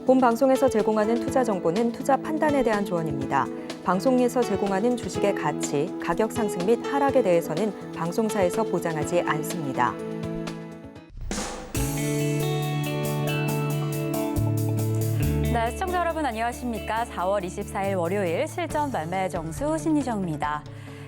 본 방송에서 제공하는 투자 정보는 투자 판단에 대한 조언입니다. 방송에서 제공하는 주식의 가치, 가격 상승 및 하락에 대해서는 방송사에서 보장하지 않습니다. 네, 시청자 여러분 안녕하십니까? 4월 24일 월요일 실전 말매 정수 신희정입니다.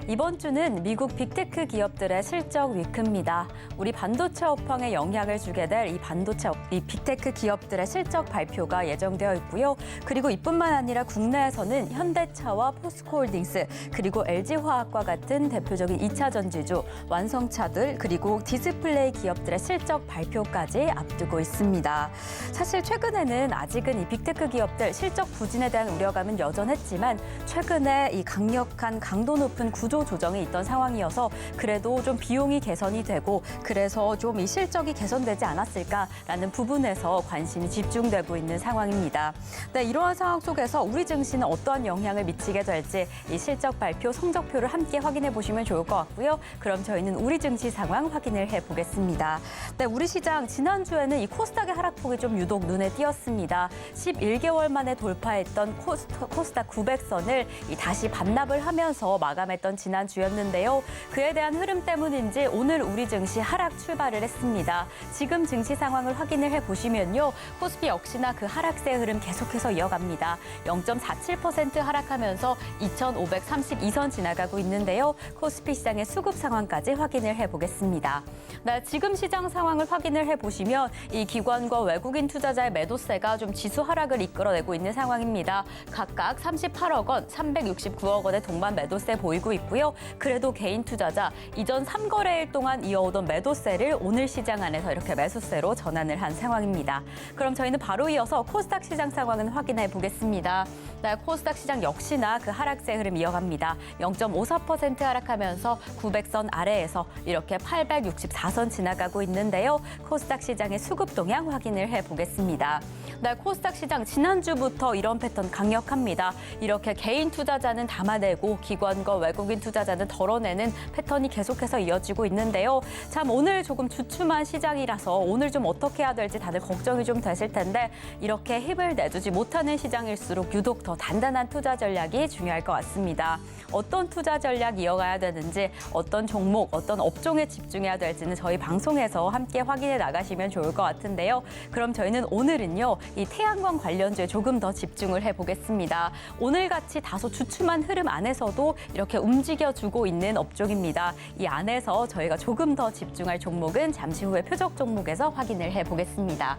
이번 주는 미국 빅테크 기업들의 실적 위크입니다. 우리 반도체 업황에 영향을 주게 될 이 빅테크 기업들의 실적 발표가 예정되어 있고요. 그리고 이뿐만 아니라 국내에서는 현대차와 포스코홀딩스 그리고 LG화학과 같은 대표적인 2차 전지주, 완성차들 그리고 디스플레이 기업들의 실적 발표까지 앞두고 있습니다. 사실 최근에는 아직은 이 빅테크 기업들 실적 부진에 대한 우려감은 여전했지만 최근에 이 강력한 강도 높은 구조 조정이 있던 상황이어서 그래도 좀 비용이 개선이 되고 그래서 좀 이 실적이 개선되지 않았을까라는 부분에서 관심이 집중되고 있는 상황입니다. 네, 이러한 상황 속에서 우리 증시는 어떠한 영향을 미치게 될지 이 실적 발표 성적표를 함께 확인해 보시면 좋을 것 같고요. 그럼 저희는 우리 증시 상황 확인을 해보겠습니다. 네, 우리 시장 지난주에는 이 코스닥의 하락폭이 좀 유독 눈에 띄었습니다. 11개월 만에 돌파했던 코스닥 900선을 다시 반납을 하면서 마감했던 지난주였는데요. 그에 대한 흐름 때문인지 오늘 우리 증시 하락 출발을 했습니다. 지금 증시 상황을 확인을 해보시면요. 코스피 역시나 그 하락세 흐름 계속해서 이어갑니다. 0.47% 하락하면서 2,532선 지나가고 있는데요. 코스피 시장의 수급 상황까지 확인을 해보겠습니다. 네, 지금 시장 상황을 확인을 해보시면 이 기관과 외국인 투자자의 매도세가 좀 지수 하락을 이끌어내고 있는 상황입니다. 각각 38억 원, 369억 원의 동반 매도세 보이고 있고요. 그래도 개인 투자자 이전 3거래일 동안 이어오던 매도세를 오늘 시장 안에서 이렇게 매수세로 전환을 한 상황입니다. 그럼 저희는 바로 이어서 코스닥 시장 상황은 확인해 보겠습니다. 네, 코스닥 시장 역시나 그 하락세 흐름 이어갑니다. 0.54% 하락하면서 900선 아래에서 이렇게 864선 지나가고 있는데요. 코스닥 시장의 수급 동향 확인을 해보겠습니다. 네, 코스닥 시장 지난주부터 이런 패턴 강력합니다. 이렇게 개인 투자자는 담아내고 기관과 외국인 투자자는 덜어내는 패턴이 계속해서 이어지고 있는데요. 참 오늘 조금 주춤한 시장이라서 오늘 좀 어떻게 해야 될지 다들 걱정이 좀 되실 텐데 이렇게 힘을 내주지 못하는 시장일수록 유독 더 단단한 투자 전략이 중요할 것 같습니다. 어떤 투자 전략 이어가야 되는지 어떤 종목, 어떤 업종에 집중해야 될지는 저희 방송에서 함께 확인해 나가시면 좋을 것 같은데요. 그럼 저희는 오늘은요. 이 태양광 관련주에 조금 더 집중을 해보겠습니다. 오늘같이 다소 주춤한 흐름 안에서도 이렇게 움직여주고 있는 업종입니다. 이 안에서 저희가 조금 더 집중할 종목은 잠시 후에 표적 종목에서 확인을 해보겠습니다.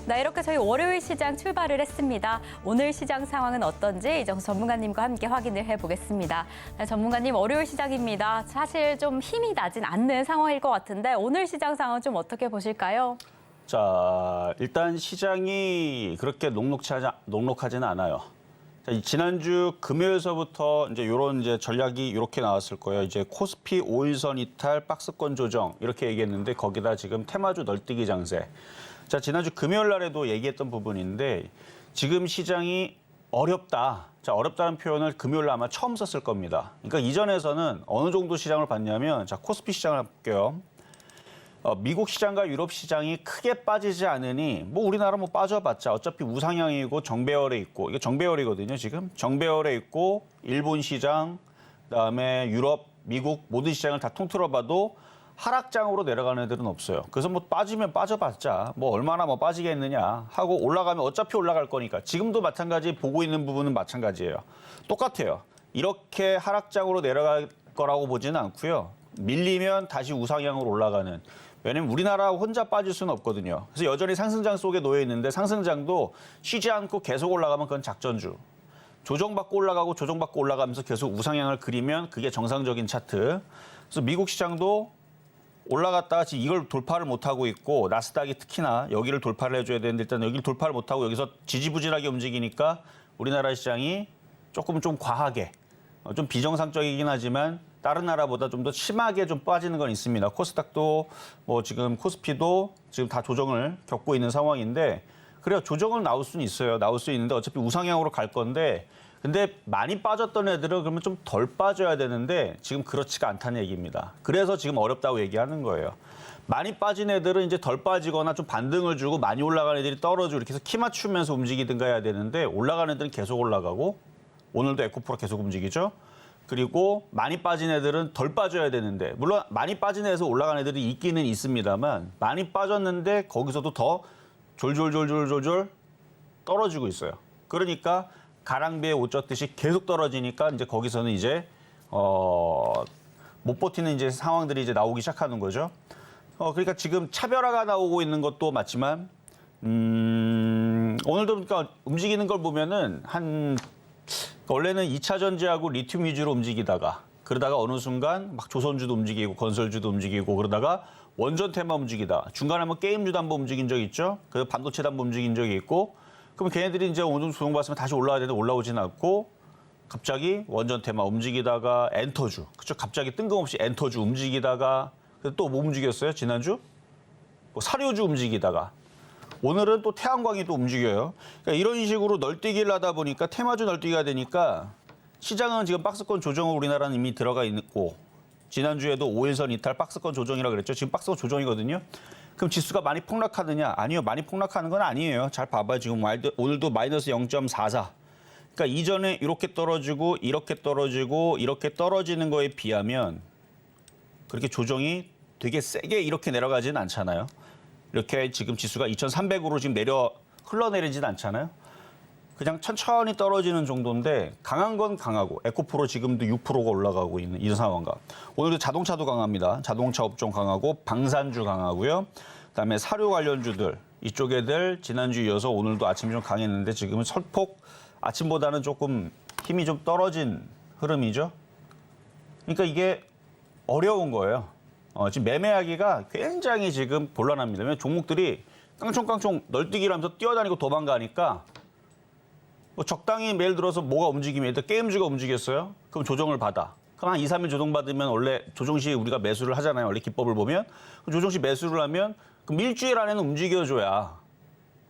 네, 이렇게 저희 월요일 시장 출발을 했습니다. 오늘 시장 상황은 어떤지 이정수 전문가님과 함께 확인을 해보겠습니다. 네, 전문가님, 월요일 시장입니다. 사실 좀 힘이 나진 않는 상황일 것 같은데 오늘 시장 상황 좀 어떻게 보실까요? 자, 일단 시장이 그렇게 녹록하지는 않아요. 자, 지난주 금요일서부터 이런 전략이 이렇게 나왔을 거예요. 이제 코스피 5일선 이탈, 박스권 조정 이렇게 얘기했는데 거기다 지금 테마주 널뛰기 장세. 자, 지난주 금요일 날에도 얘기했던 부분인데 지금 시장이 어렵다. 자, 어렵다는 표현을 금요일 날 아마 처음 썼을 겁니다. 그러니까 이전에서는 어느 정도 시장을 봤냐면 자, 코스피 시장을 볼게요. 미국 시장과 유럽 시장이 크게 빠지지 않으니 뭐 우리나라 뭐 빠져봤자 어차피 우상향이고 정배열에 있고 이게 정배열이거든요. 지금 정배열에 있고 일본 시장, 그다음에 유럽, 미국 모든 시장을 다 통틀어봐도 하락장으로 내려가는 애들은 없어요. 그래서 뭐 빠지면 빠져봤자 뭐 얼마나 뭐 빠지겠느냐 하고 올라가면 어차피 올라갈 거니까 지금도 마찬가지 보고 있는 부분은 마찬가지예요. 똑같아요. 이렇게 하락장으로 내려갈 거라고 보지는 않고요. 밀리면 다시 우상향으로 올라가는. 왜냐면 우리나라 혼자 빠질 수는 없거든요. 그래서 여전히 상승장 속에 놓여 있는데 상승장도 쉬지 않고 계속 올라가면 그건 작전주. 조정받고 올라가고 조정받고 올라가면서 계속 우상향을 그리면 그게 정상적인 차트. 그래서 미국 시장도 올라갔다가 지금 이걸 돌파를 못하고 있고 나스닥이 특히나 여기를 돌파를 해줘야 되는데 일단 여기를 돌파를 못하고 여기서 지지부진하게 움직이니까 우리나라 시장이 조금 좀 과하게 좀 비정상적이긴 하지만 다른 나라보다 좀 더 심하게 좀 빠지는 건 있습니다. 코스닥도 뭐 지금 코스피도 지금 다 조정을 겪고 있는 상황인데 그래요. 조정은 나올 수는 있어요. 나올 수 있는데 어차피 우상향으로 갈 건데 근데 많이 빠졌던 애들은 그러면 좀 덜 빠져야 되는데 지금 그렇지가 않다는 얘기입니다. 그래서 지금 어렵다고 얘기하는 거예요. 많이 빠진 애들은 이제 덜 빠지거나 좀 반등을 주고 많이 올라간 애들이 떨어지고 이렇게 해서 키 맞추면서 움직이든가 해야 되는데 올라가는 애들은 계속 올라가고 오늘도 에코프로 계속 움직이죠. 그리고 많이 빠진 애들은 덜 빠져야 되는데 물론 많이 빠진 애에서 올라간 애들이 있기는 있습니다만 많이 빠졌는데 거기서도 더 졸졸졸졸졸 떨어지고 있어요. 그러니까 가랑비에 옷 젖듯이 계속 떨어지니까 이제 거기서는 이제 못 버티는 이제 상황들이 이제 나오기 시작하는 거죠. 그러니까 지금 차별화가 나오고 있는 것도 맞지만 오늘도 그러니까 움직이는 걸 보면은 원래는 2차 전지하고 리튬 위주로 움직이다가 그러다가 어느 순간 막 조선주도 움직이고 건설주도 움직이고 그러다가 원전 테마 움직이다. 중간에 뭐 게임주도 한번 움직인 적 있죠. 그 반도체도 한번 움직인 적이 있고 그럼 걔네들이 이제 어느 정도 조정받으면 다시 올라와야 되는데 올라오지는 않고 갑자기 원전 테마 움직이다가 엔터주. 그렇죠. 갑자기 뜬금없이 엔터주 움직이다가 또 뭐 움직였어요? 지난주? 뭐 사료주 움직이다가 오늘은 또 태양광이 또 움직여요. 그러니까 이런 식으로 널뛰기를 하다 보니까 테마주 널뛰기가 되니까 시장은 지금 박스권 조정을 우리나라는 이미 들어가 있고 지난주에도 5일선 이탈 박스권 조정이라고 그랬죠. 지금 박스권 조정이거든요. 그럼 지수가 많이 폭락하느냐? 아니요. 많이 폭락하는 건 아니에요. 잘 봐봐요. 지금 오늘도 마이너스 0.44. 그러니까 이전에 이렇게 떨어지고 이렇게 떨어지고 이렇게 떨어지는 거에 비하면 그렇게 조정이 되게 세게 이렇게 내려가지는 않잖아요. 이렇게 지금 지수가 2,300으로 지금 흘러내리진 않잖아요. 그냥 천천히 떨어지는 정도인데 강한 건 강하고 에코프로 지금도 6%가 올라가고 있는 이 상황과 오늘도 자동차도 강합니다. 자동차 업종 강하고 방산주 강하고요. 그다음에 사료 관련주들 이쪽 애들 지난주 이어서 오늘도 아침 좀 강했는데 지금은 설폭 아침보다는 조금 힘이 좀 떨어진 흐름이죠. 그러니까 이게 어려운 거예요. 지금 매매하기가 굉장히 지금 곤란합니다. 왜냐하면 종목들이 깡총깡총 널뛰기를 하면서 뛰어다니고 도망가니까 뭐 적당히 예를 들어서 뭐가 움직이면 일단 게임주가 움직였어요. 그럼 조정을 받아. 그럼 한 2, 3일 조정받으면 원래 조정 시 우리가 매수를 하잖아요. 원래 기법을 보면. 조정 시 매수를 하면 그럼 일주일 안에는 움직여줘야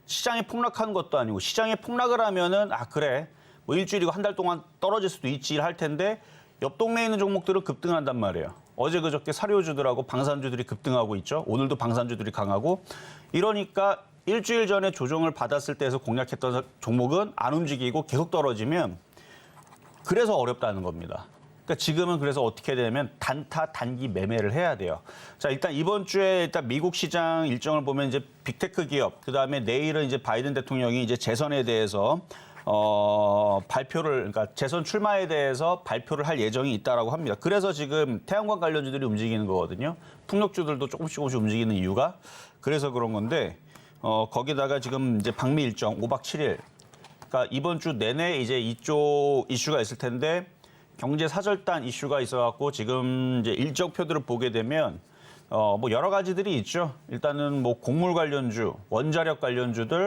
시장이 폭락하는 것도 아니고 시장이 폭락을 하면은 그래 뭐 일주일이고 한 달 동안 떨어질 수도 있지 할 텐데 옆 동네에 있는 종목들은 급등한단 말이에요. 어제 그저께 사료주들하고 방산주들이 급등하고 있죠. 오늘도 방산주들이 강하고 이러니까 일주일 전에 조정을 받았을 때에서 공략했던 종목은 안 움직이고 계속 떨어지면 그래서 어렵다는 겁니다. 그러니까 지금은 그래서 어떻게 되냐면 단타 단기 매매를 해야 돼요. 자, 일단 이번 주에 일단 미국 시장 일정을 보면 이제 빅테크 기업, 그다음에 내일은 이제 바이든 대통령이 이제 재선에 대해서 발표를 그러니까 재선 출마에 대해서 발표를 할 예정이 있다라고 합니다. 그래서 지금 태양광 관련주들이 움직이는 거거든요. 풍력주들도 조금씩 움직이는 이유가 그래서 그런 건데 거기다가 지금 이제 방미 일정 5박 7일. 그러니까 이번 주 내내 이제 이쪽 이슈가 있을 텐데 경제 사절단 이슈가 있어갖고 지금 이제 일정표들을 보게 되면 뭐 여러 가지들이 있죠. 일단은 뭐 곡물 관련주, 원자력 관련주들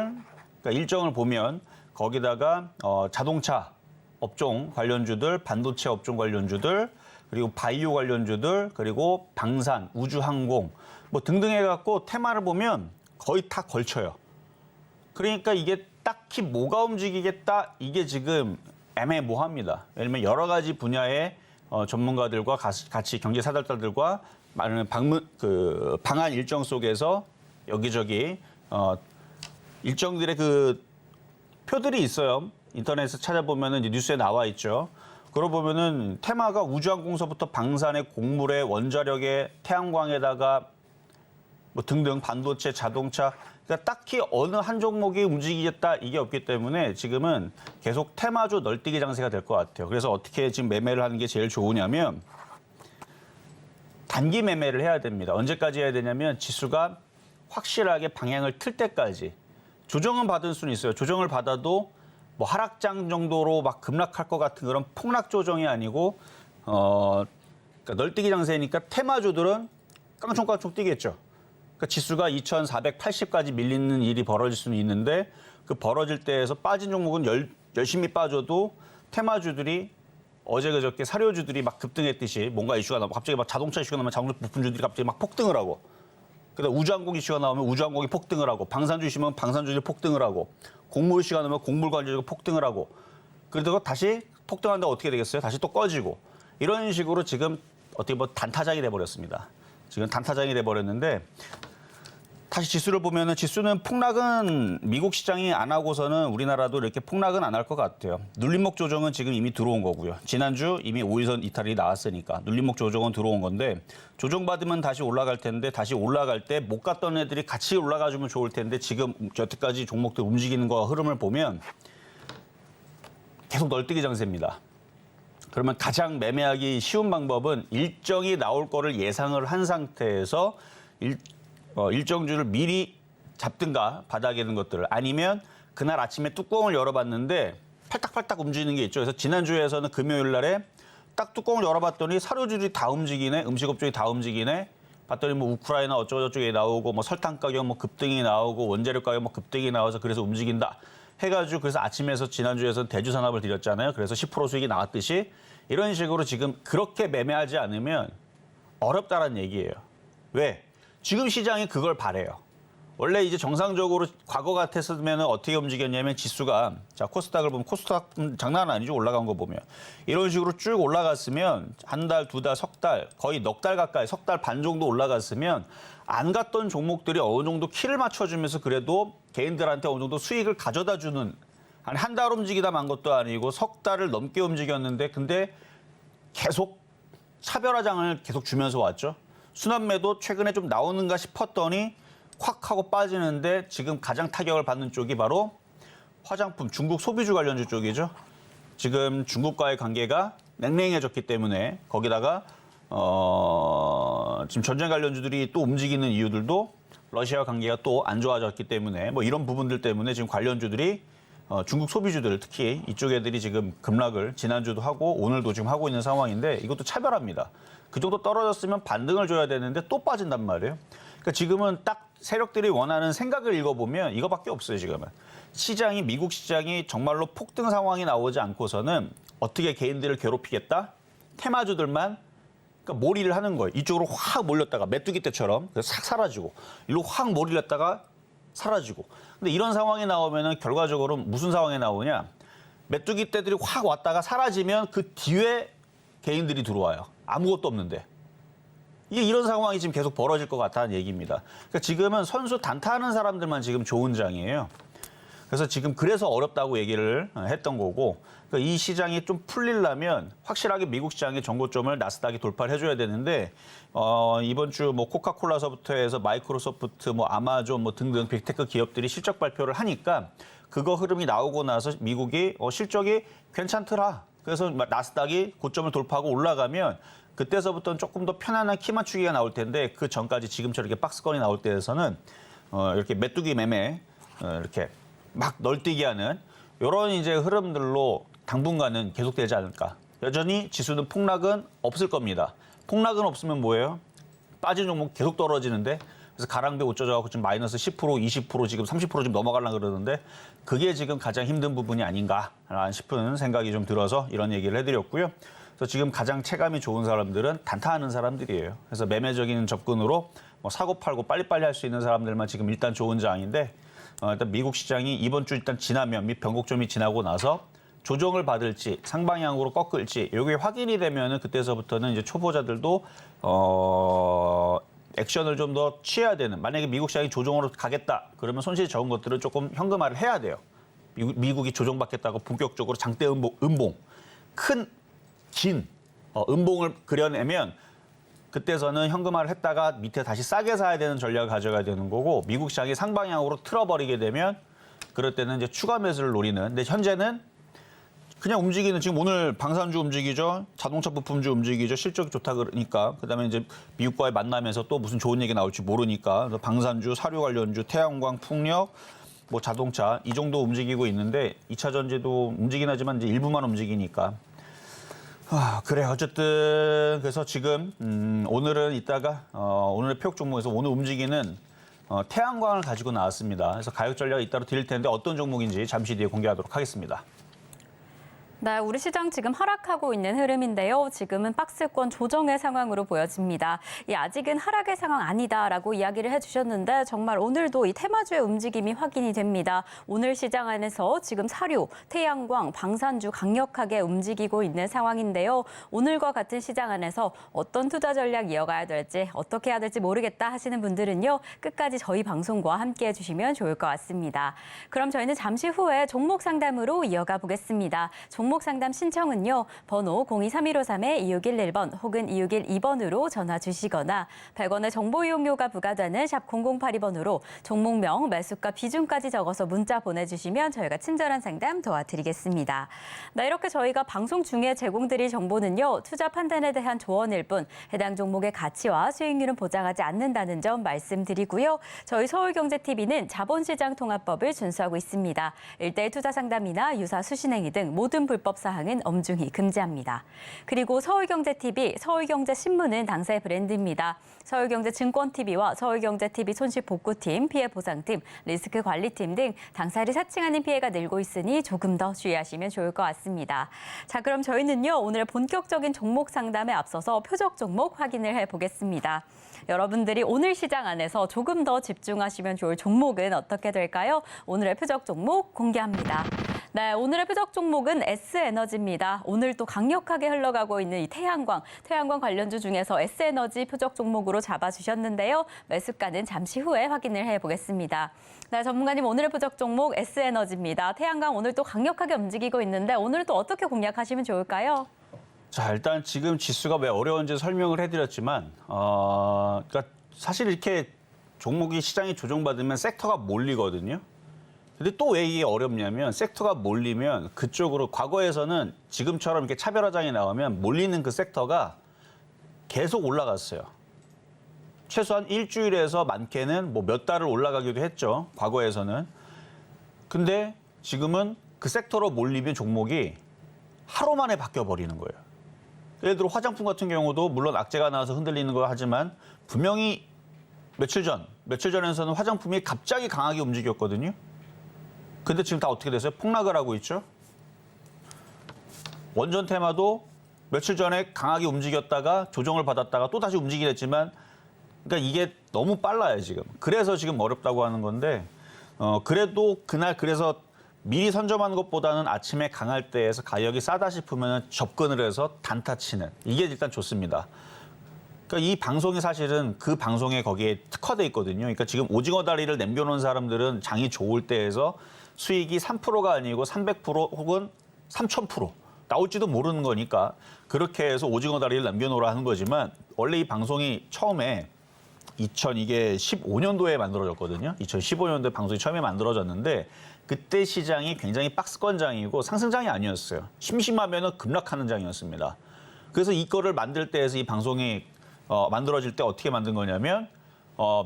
그러니까 일정을 보면 거기다가 자동차 업종 관련주들, 반도체 업종 관련주들, 그리고 바이오 관련주들, 그리고 방산, 우주항공 뭐 등등 해갖고 테마를 보면 거의 다 걸쳐요. 그러니까 이게 딱히 뭐가 움직이겠다 이게 지금 애매모호합니다. 왜냐하면 여러 가지 분야의 전문가들과 같이 경제 사절단들과 많은 방한 일정 속에서 여기저기 일정들의 그 표들이 있어요. 인터넷에 찾아보면은 이제 뉴스에 나와 있죠. 그러고 보면은 테마가 우주항공서부터 방산에 곡물에 원자력에 태양광에다가 뭐 등등 반도체, 자동차 그러니까 딱히 어느 한 종목이 움직이겠다 이게 없기 때문에 지금은 계속 테마주 널뛰기 장세가 될 것 같아요. 그래서 어떻게 지금 매매를 하는 게 제일 좋으냐면 단기 매매를 해야 됩니다. 언제까지 해야 되냐면 지수가 확실하게 방향을 틀 때까지. 조정은 받을 수는 있어요. 조정을 받아도 뭐 하락장 정도로 막 급락할 것 같은 그런 폭락 조정이 아니고 그러니까 널뛰기 장세니까 테마주들은 깡총깡총 뛰겠죠. 그러니까 지수가 2,480까지 밀리는 일이 벌어질 수는 있는데 그 벌어질 때에서 빠진 종목은 열심히 빠져도 테마주들이 어제 그저께 사료주들이 막 급등했듯이 뭔가 이슈가 나면 갑자기 막 자동차 이슈가 나면 자동차 부품주들이 갑자기 막 폭등을 하고 그다음 우주항공 이슈가 나오면 우주항공이 폭등을 하고 방산주 이슈면 방산주들이 폭등을 하고 곡물 이슈가 나오면 곡물 관련주가 폭등을 하고 그러다가 다시 폭등한다고 어떻게 되겠어요? 다시 또 꺼지고 이런 식으로 지금 어떻게 보면 단타작이 돼버렸습니다. 지금 단타장이 돼버렸는데 다시 지수를 보면은 지수는 폭락은 미국 시장이 안 하고서는 우리나라도 이렇게 폭락은 안 할 것 같아요. 눌림목 조정은 지금 이미 들어온 거고요. 지난주 이미 5일선 이탈이 나왔으니까 눌림목 조정은 들어온 건데 조정받으면 다시 올라갈 텐데 다시 올라갈 때 못 갔던 애들이 같이 올라가주면 좋을 텐데 지금 여태까지 종목들 움직이는 거 흐름을 보면 계속 널뛰기 장세입니다. 그러면 가장 매매하기 쉬운 방법은 일정이 나올 거를 예상을 한 상태에서 일정주를 미리 잡든가 바닥에 있는 것들을 아니면 그날 아침에 뚜껑을 열어봤는데 팔딱팔딱 움직이는 게 있죠. 그래서 지난주에서는 금요일 날에 딱 뚜껑을 열어봤더니 사료주들이 다 움직이네, 음식업종이 다 움직이네. 봤더니 뭐 우크라이나 어쩌고저쩌고 나오고 뭐 설탕 가격 뭐 급등이 나오고 원재료 가격 뭐 급등이 나와서 그래서 움직인다. 해가지고 그래서 아침에서 지난주에서는 대주산업을 드렸잖아요. 그래서 10% 수익이 나왔듯이 이런 식으로 지금 그렇게 매매하지 않으면 어렵다라는 얘기예요. 왜? 지금 시장이 그걸 바래요. 원래 이제 정상적으로 과거 같았으면 어떻게 움직였냐면 지수가 자 코스닥을 보면 코스닥 장난 아니죠. 올라간 거 보면 이런 식으로 쭉 올라갔으면 한 달, 두 달, 석 달 거의 넉 달 가까이 석 달 반 정도 올라갔으면 안 갔던 종목들이 어느 정도 키를 맞춰주면서 그래도 개인들한테 어느 정도 수익을 가져다 주는 한 달 움직이다 만 것도 아니고 석 달을 넘게 움직였는데 근데 계속 차별화장을 계속 주면서 왔죠. 순환매도 최근에 좀 나오는가 싶었더니 확 하고 빠지는데 지금 가장 타격을 받는 쪽이 바로 화장품, 중국 소비주 관련주 쪽이죠. 지금 중국과의 관계가 냉랭해졌기 때문에 거기다가 지금 전쟁 관련주들이 또 움직이는 이유들도 러시아와 관계가 또 안 좋아졌기 때문에 뭐 이런 부분들 때문에 지금 관련주들이 중국 소비주들 특히 이쪽 애들이 지금 급락을 지난주도 하고 오늘도 지금 하고 있는 상황인데 이것도 차별합니다. 그 정도 떨어졌으면 반등을 줘야 되는데 또 빠진단 말이에요. 그러니까 지금은 딱 세력들이 원하는 생각을 읽어보면 이거밖에 없어요. 지금은 시장이 미국 시장이 정말로 폭등 상황이 나오지 않고서는 어떻게 개인들을 괴롭히겠다? 테마주들만 그러니까 몰이를 하는 거예요. 이쪽으로 확 몰렸다가 메뚜기 때처럼 싹 사라지고 일로 확 몰렸다가 사라지고. 근데 이런 상황이 나오면은 결과적으로 무슨 상황이 나오냐? 메뚜기 떼들이 확 왔다가 사라지면 그 뒤에 개인들이 들어와요. 아무것도 없는데. 이게 이런 상황이 지금 계속 벌어질 것 같다는 얘기입니다. 그러니까 지금은 선수 단타하는 사람들만 지금 좋은 장이에요. 그래서 지금 그래서 어렵다고 얘기를 했던 거고 그러니까 이 시장이 좀 풀리려면 확실하게 미국 시장의 전고점을 나스닥이 돌파를 해줘야 되는데 이번 주 뭐 코카콜라서부터 해서 마이크로소프트, 뭐 아마존, 뭐 등등 빅테크 기업들이 실적 발표를 하니까 그거 흐름이 나오고 나서 미국이 실적이 괜찮더라. 그래서 나스닥이 고점을 돌파하고 올라가면 그때서부터는 조금 더 편안한 키 맞추기가 나올 텐데 그 전까지 지금처럼 이렇게 박스권이 나올 때에서는 이렇게 메뚜기 매매 이렇게 막 널뛰기 하는 이런 이제 흐름들로 당분간은 계속되지 않을까. 여전히 지수는 폭락은 없을 겁니다. 폭락은 없으면 뭐예요? 빠진 종목 계속 떨어지는데 그래서 가랑비 어쩌자고 지금 마이너스 10%, 20% 지금 30% 좀 넘어가려고 그러는데 그게 지금 가장 힘든 부분이 아닌가 싶은 생각이 좀 들어서 이런 얘기를 해드렸고요. 그래서 지금 가장 체감이 좋은 사람들은 단타하는 사람들이에요. 그래서 매매적인 접근으로 뭐 사고 팔고 빨리빨리 할 수 있는 사람들만 지금 일단 좋은 장인데 일단 미국 시장이 이번 주 일단 지나면 및 변곡점이 지나고 나서 조정을 받을지 상방향으로 꺾을지 이게 확인이 되면은 그때서부터는 이제 초보자들도 액션을 좀 더 취해야 되는 만약에 미국 시장이 조정으로 가겠다 그러면 손실이 적은 것들은 조금 현금화를 해야 돼요. 미국이 조정받겠다고 본격적으로 장대 음봉 큰 긴 음봉을 그려내면 그때서는 현금화를 했다가 밑에 다시 싸게 사야 되는 전략을 가져가야 되는 거고 미국 시장이 상방향으로 틀어버리게 되면 그럴 때는 이제 추가 매수를 노리는 근데 현재는 그냥 움직이는 지금 오늘 방산주 움직이죠. 자동차 부품주 움직이죠. 실적이 좋다 그러니까. 그다음에 이제 미국과의 만남에서 또 무슨 좋은 얘기 나올지 모르니까. 그래서 방산주, 사료 관련주, 태양광, 풍력, 뭐 자동차 이 정도 움직이고 있는데 2차 전지도 움직이긴 하지만 이제 일부만 움직이니까. 그래 어쨌든 그래서 지금 오늘은 이따가 오늘의 표적 종목에서 오늘 움직이는 태양광을 가지고 나왔습니다. 그래서 가격 전략을 이따로 드릴 텐데 어떤 종목인지 잠시 뒤에 공개하도록 하겠습니다. 네, 우리 시장 지금 하락하고 있는 흐름인데요. 지금은 박스권 조정의 상황으로 보여집니다. 아직은 하락의 상황 아니다라고 이야기를 해주셨는데 정말 오늘도 이 테마주의 움직임이 확인이 됩니다. 오늘 시장 안에서 지금 사료, 태양광, 방산주 강력하게 움직이고 있는 상황인데요. 오늘과 같은 시장 안에서 어떤 투자 전략 이어가야 될지 어떻게 해야 될지 모르겠다 하시는 분들은요. 끝까지 저희 방송과 함께해 주시면 좋을 것 같습니다. 그럼 저희는 잠시 후에 종목 상담으로 이어가 보겠습니다. 종목 상담 신청은요. 번호 023153-2611번 혹은 2612번으로 전화 주시거나 100원의 정보 이용료가 부과되는 샵 0082번으로 종목명, 매수가, 비중까지 적어서 문자 보내주시면 저희가 친절한 상담 도와드리겠습니다. 네, 이렇게 저희가 방송 중에 제공드릴 정보는요. 투자 판단에 대한 조언일 뿐 해당 종목의 가치와 수익률은 보장하지 않는다는 점 말씀드리고요. 저희 서울경제TV는 자본시장 통합법을 준수하고 있습니다. 1:1 투자 상담이나 유사 수신행위 등 모든 불법 사항은 엄중히 금지합니다. 그리고 서울경제TV, 서울경제신문은 당사의 브랜드입니다. 서울경제증권TV와 서울경제TV 손실복구팀, 피해보상팀, 리스크관리팀 등 당사를 사칭하는 피해가 늘고 있으니 조금 더 주의하시면 좋을 것 같습니다. 자, 그럼 저희는요. 오늘 본격적인 종목 상담에 앞서서 표적 종목 확인을 해보겠습니다. 여러분들이 오늘 시장 안에서 조금 더 집중하시면 좋을 종목은 어떻게 될까요? 오늘의 표적 종목 공개합니다. 네, 오늘의 표적 종목은 S에너지입니다. 오늘 또 강력하게 흘러가고 있는 이 태양광 관련주 중에서 S에너지 표적 종목으로 잡아주셨는데요. 매수가는 잠시 후에 확인을 해보겠습니다. 네, 전문가님 오늘의 표적 종목 S에너지입니다. 태양광 오늘 또 강력하게 움직이고 있는데 오늘 또 어떻게 공략하시면 좋을까요? 자, 일단 지금 지수가 왜 어려운지 설명을 해드렸지만, 그러니까 사실 이렇게 종목이 시장이 조정받으면 섹터가 몰리거든요. 근데 또 왜 이게 어렵냐면 섹터가 몰리면 그쪽으로 과거에서는 지금처럼 이렇게 차별화장이 나오면 몰리는 그 섹터가 계속 올라갔어요. 최소한 일주일에서 많게는 뭐 몇 달을 올라가기도 했죠. 과거에서는. 근데 지금은 그 섹터로 몰리면 종목이 하루 만에 바뀌어 버리는 거예요. 예를 들어 화장품 같은 경우도 물론 악재가 나와서 흔들리는 거 하지만 분명히 며칠 전에서는 화장품이 갑자기 강하게 움직였거든요. 근데 지금 다 어떻게 됐어요? 폭락을 하고 있죠. 원전 테마도 며칠 전에 강하게 움직였다가 조정을 받았다가 또 다시 움직이긴 했지만 그러니까 이게 너무 빨라요, 지금. 그래서 지금 어렵다고 하는 건데 그래도 그날 그래서 미리 선점하는 것보다는 아침에 강할 때에서 가격이 싸다 싶으면 접근을 해서 단타 치는 이게 일단 좋습니다. 그러니까 이 방송이 사실은 그 방송에 거기에 특화돼 있거든요. 그러니까 지금 오징어 다리를 남겨놓은 사람들은 장이 좋을 때에서 수익이 3%가 아니고 300% 혹은 3000% 나올지도 모르는 거니까 그렇게 해서 오징어 다리를 남겨놓으라 하는 거지만 원래 이 방송이 처음에 2015년도에 만들어졌거든요. 2015년도에 방송이 처음에 만들어졌는데 그때 시장이 굉장히 박스권장이고 상승장이 아니었어요. 심심하면은 급락하는 장이었습니다. 그래서 이거를 만들 때에서 이 방송이 만들어질 때 어떻게 만든 거냐면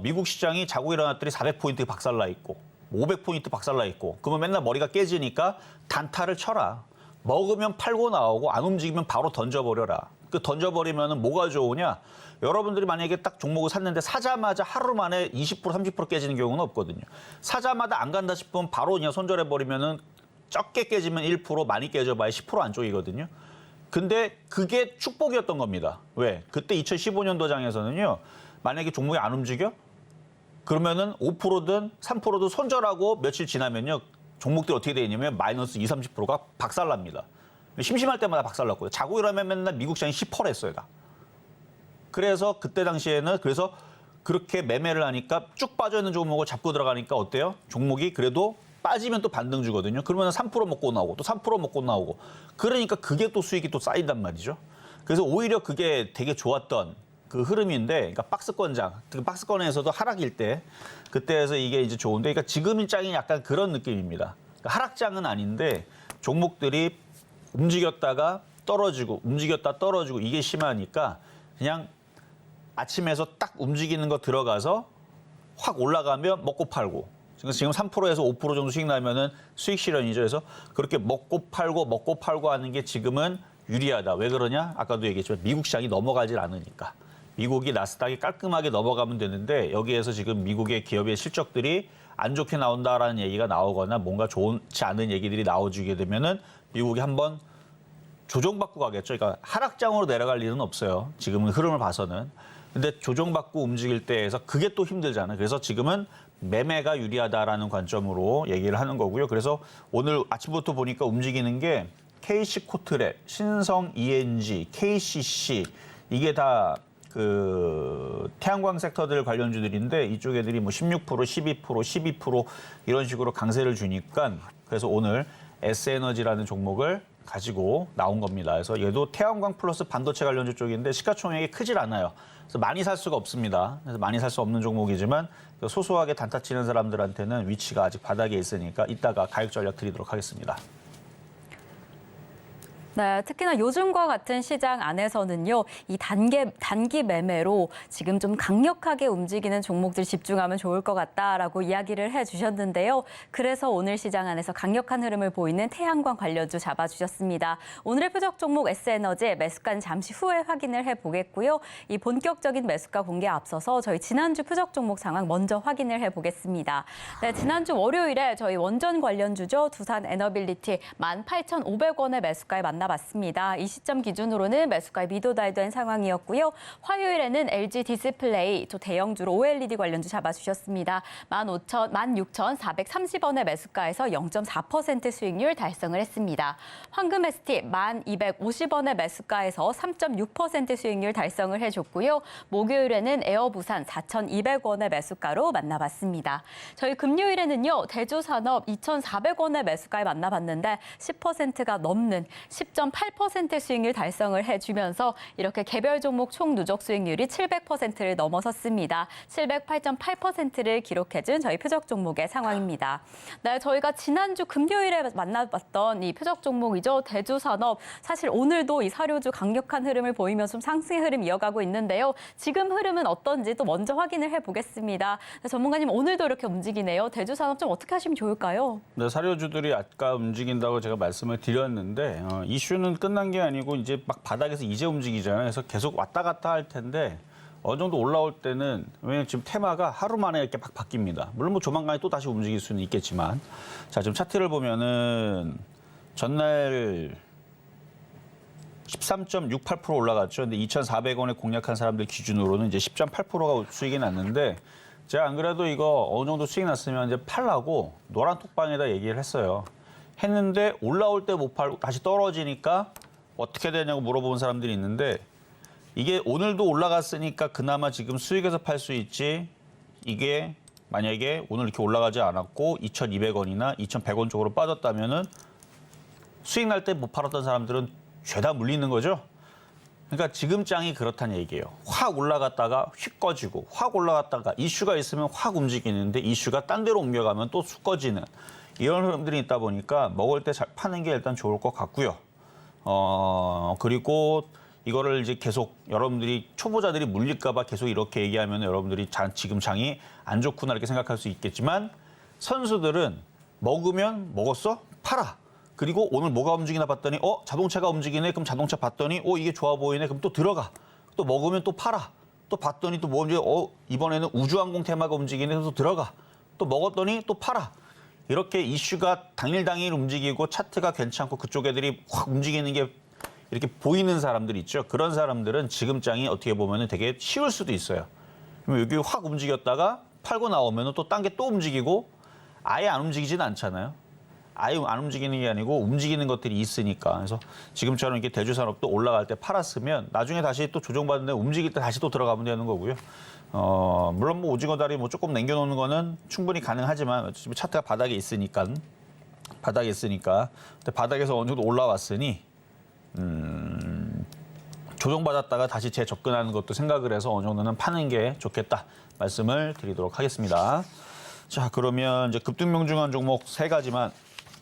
미국 시장이 자고 일어났더니 400포인트 박살나 있고 500포인트 박살나 있고 그러면 맨날 머리가 깨지니까 단타를 쳐라. 먹으면 팔고 나오고 안 움직이면 바로 던져버려라. 그 던져버리면 뭐가 좋으냐? 여러분들이 만약에 딱 종목을 샀는데 사자마자 하루 만에 20% 30% 깨지는 경우는 없거든요. 사자마자 안 간다 싶으면 바로 그냥 손절해버리면은 적게 깨지면 1% 많이 깨져봐야 10% 안쪽이거든요. 근데 그게 축복이었던 겁니다. 왜? 그때 2015년도 장에서는요. 만약에 종목이 안 움직여? 그러면은 5%든 3%든 손절하고 며칠 지나면요. 종목들이 어떻게 돼 있냐면 마이너스 20, 30%가 박살납니다. 심심할 때마다 박살났고요. 자고 일어나면 맨날 미국 시장이 10% 했어요. 다. 그래서 그때 당시에는 그래서 그렇게 매매를 하니까 쭉 빠져있는 종목을 잡고 들어가니까 어때요? 종목이 그래도 빠지면 또 반등 주거든요. 그러면 3% 먹고 나오고 또 3% 먹고 나오고 그러니까 그게 또 수익이 또 쌓인단 말이죠. 그래서 오히려 그게 되게 좋았던 그 흐름인데 그러니까 박스권장, 박스권에서도 하락일 때 그때에서 이게 이제 좋은데 그러니까 지금 장이 약간 그런 느낌입니다. 그러니까 하락장은 아닌데 종목들이 움직였다가 떨어지고 움직였다 떨어지고 이게 심하니까 그냥 아침에서 딱 움직이는 거 들어가서 확 올라가면 먹고 팔고 지금 3%에서 5% 정도 수익 나면은 수익 실현이죠. 그래서 그렇게 먹고 팔고 하는 게 지금은 유리하다. 왜 그러냐? 아까도 얘기했지만 미국 시장이 넘어가질 않으니까. 미국이 나스닥이 깔끔하게 넘어가면 되는데 여기에서 지금 미국의 기업의 실적들이 안 좋게 나온다라는 얘기가 나오거나 뭔가 좋지 않은 얘기들이 나와주게 되면은 미국이 한번 조정받고 가겠죠. 그러니까 하락장으로 내려갈 일은 없어요. 지금은 흐름을 봐서는. 근데 조정받고 움직일 때에서 그게 또 힘들잖아요. 그래서 지금은 매매가 유리하다라는 관점으로 얘기를 하는 거고요. 그래서 오늘 아침부터 보니까 움직이는 게 KC코트랩, 신성 ENG, KCC 이게 다 그 태양광 섹터들 관련주들인데 이쪽 애들이 뭐 16%, 12%, 12% 이런 식으로 강세를 주니까 그래서 오늘 S에너지라는 종목을 가지고 나온 겁니다. 그래서 얘도 태양광 플러스 반도체 관련주 쪽인데 시가총액이 크질 않아요. 그래서 많이 살 수가 없습니다. 그래서 많이 살 수 없는 종목이지만 소소하게 단타 치는 사람들한테는 위치가 아직 바닥에 있으니까 이따가 가격 전략 드리도록 하겠습니다. 네, 특히나 요즘과 같은 시장 안에서는요, 이 단기 매매로 지금 좀 강력하게 움직이는 종목들 집중하면 좋을 것 같다라고 이야기를 해주셨는데요. 그래서 오늘 시장 안에서 강력한 흐름을 보이는 태양광 관련주 잡아주셨습니다. 오늘의 표적 종목 S에너지의 매수가는 잠시 후에 확인을 해보겠고요. 이 본격적인 매수가 공개에 앞서서 저희 지난주 표적 종목 상황 먼저 확인을 해보겠습니다. 네, 지난주 월요일에 저희 원전 관련주죠. 두산 에너빌리티 18,500원의 매수가에 만나봤습니다. 이 시점 기준으로는 매수가에 미도달된 상황이었고요. 화요일에는 LG 디스플레이 또 대형주로 OLED 관련주 잡아주셨습니다. 16,430원의 매수가에서 0.4% 수익률 달성을 했습니다. 황금 ST 1,250원의 매수가에서 3.6% 수익률 달성을 해줬고요. 목요일에는 에어부산 4,200원의 매수가로 만나봤습니다. 저희 금요일에는요. 대주산업 2,400원의 매수가에 만나봤는데 10%가 넘는 10.8% 수익률 달성을 해주면서 이렇게 개별 종목 총 누적 수익률이 700%를 넘어섰습니다. 708.8%를 기록해준 저희 표적 종목의 상황입니다. 네, 저희가 지난주 금요일에 만나봤던 이 표적 종목이죠. 대주산업. 사실 오늘도 이 사료주 강력한 흐름을 보이면서 좀 상승의 흐름 이어가고 있는데요. 지금 흐름은 어떤지 또 먼저 확인을 해보겠습니다. 네, 전문가님 오늘도 이렇게 움직이네요. 대주산업 좀 어떻게 하시면 좋을까요? 네, 사료주들이 아까 움직인다고 제가 말씀을 드렸는데 이슈는 끝난 게 아니고 이제 막 바닥에서 이제 움직이잖아요. 그래서 계속 왔다 갔다 할 텐데 어느 정도 올라올 때는 왜냐면 지금 테마가 하루 만에 이렇게 막 바뀝니다. 물론 뭐 조만간에 또 다시 움직일 수는 있겠지만 자 지금 차트를 보면은 전날 13.68% 올라갔죠. 근데 2,400원에 공략한 사람들 기준으로는 이제 10.8%가 수익이 났는데 제가 안 그래도 이거 어느 정도 수익 났으면 이제 팔라고 노란 톡방에다 얘기를 했어요. 했는데 올라올 때 못 팔고 다시 떨어지니까 어떻게 되냐고 물어보는 사람들이 있는데 이게 오늘도 올라갔으니까 그나마 지금 수익에서 팔 수 있지 이게 만약에 오늘 이렇게 올라가지 않았고 2,200원이나 2,100원 쪽으로 빠졌다면은 수익 날 때 못 팔았던 사람들은 죄다 물리는 거죠. 그러니까 지금 장이 그렇다는 얘기예요. 확 올라갔다가 휙 꺼지고 확 올라갔다가 이슈가 있으면 확 움직이는데 이슈가 딴 데로 옮겨가면 또 쑥 꺼지는 이런 흐름들이 있다 보니까 먹을 때 잘 파는 게 일단 좋을 것 같고요. 그리고 이거를 이제 계속 여러분들이 초보자들이 물릴까 봐 계속 이렇게 얘기하면 여러분들이 지금 장이 안 좋구나 이렇게 생각할 수 있겠지만 선수들은 먹으면 먹었어? 팔아. 그리고 오늘 뭐가 움직이나 봤더니 자동차가 움직이네. 그럼 자동차 봤더니 이게 좋아 보이네. 그럼 또 들어가. 또 먹으면 또 팔아. 또 봤더니 또 뭐 이번에는 우주항공 테마가 움직이네. 그래서 또 들어가. 또 먹었더니 또 팔아. 이렇게 이슈가 당일 움직이고 차트가 괜찮고 그쪽 애들이 확 움직이는 게 이렇게 보이는 사람들 있죠. 그런 사람들은 지금 장이 어떻게 보면 되게 쉬울 수도 있어요. 여기 확 움직였다가 팔고 나오면 또 딴 게 또 움직이고 아예 안 움직이지는 않잖아요. 아예 안 움직이는 게 아니고 움직이는 것들이 있으니까. 그래서 지금처럼 이렇게 대주산업도 올라갈 때 팔았으면 나중에 다시 또 조정받는데 움직일 때 다시 또 들어가면 되는 거고요. 물론 뭐 오징어 다리 뭐 조금 남겨놓는 거는 충분히 가능하지만 어차피 차트가 바닥에 있으니까. 근데 바닥에서 어느 정도 올라왔으니 조정받았다가 다시 재접근하는 것도 생각을 해서 어느 정도는 파는 게 좋겠다 말씀을 드리도록 하겠습니다. 자, 그러면 이제 급등명중한 종목 3가지만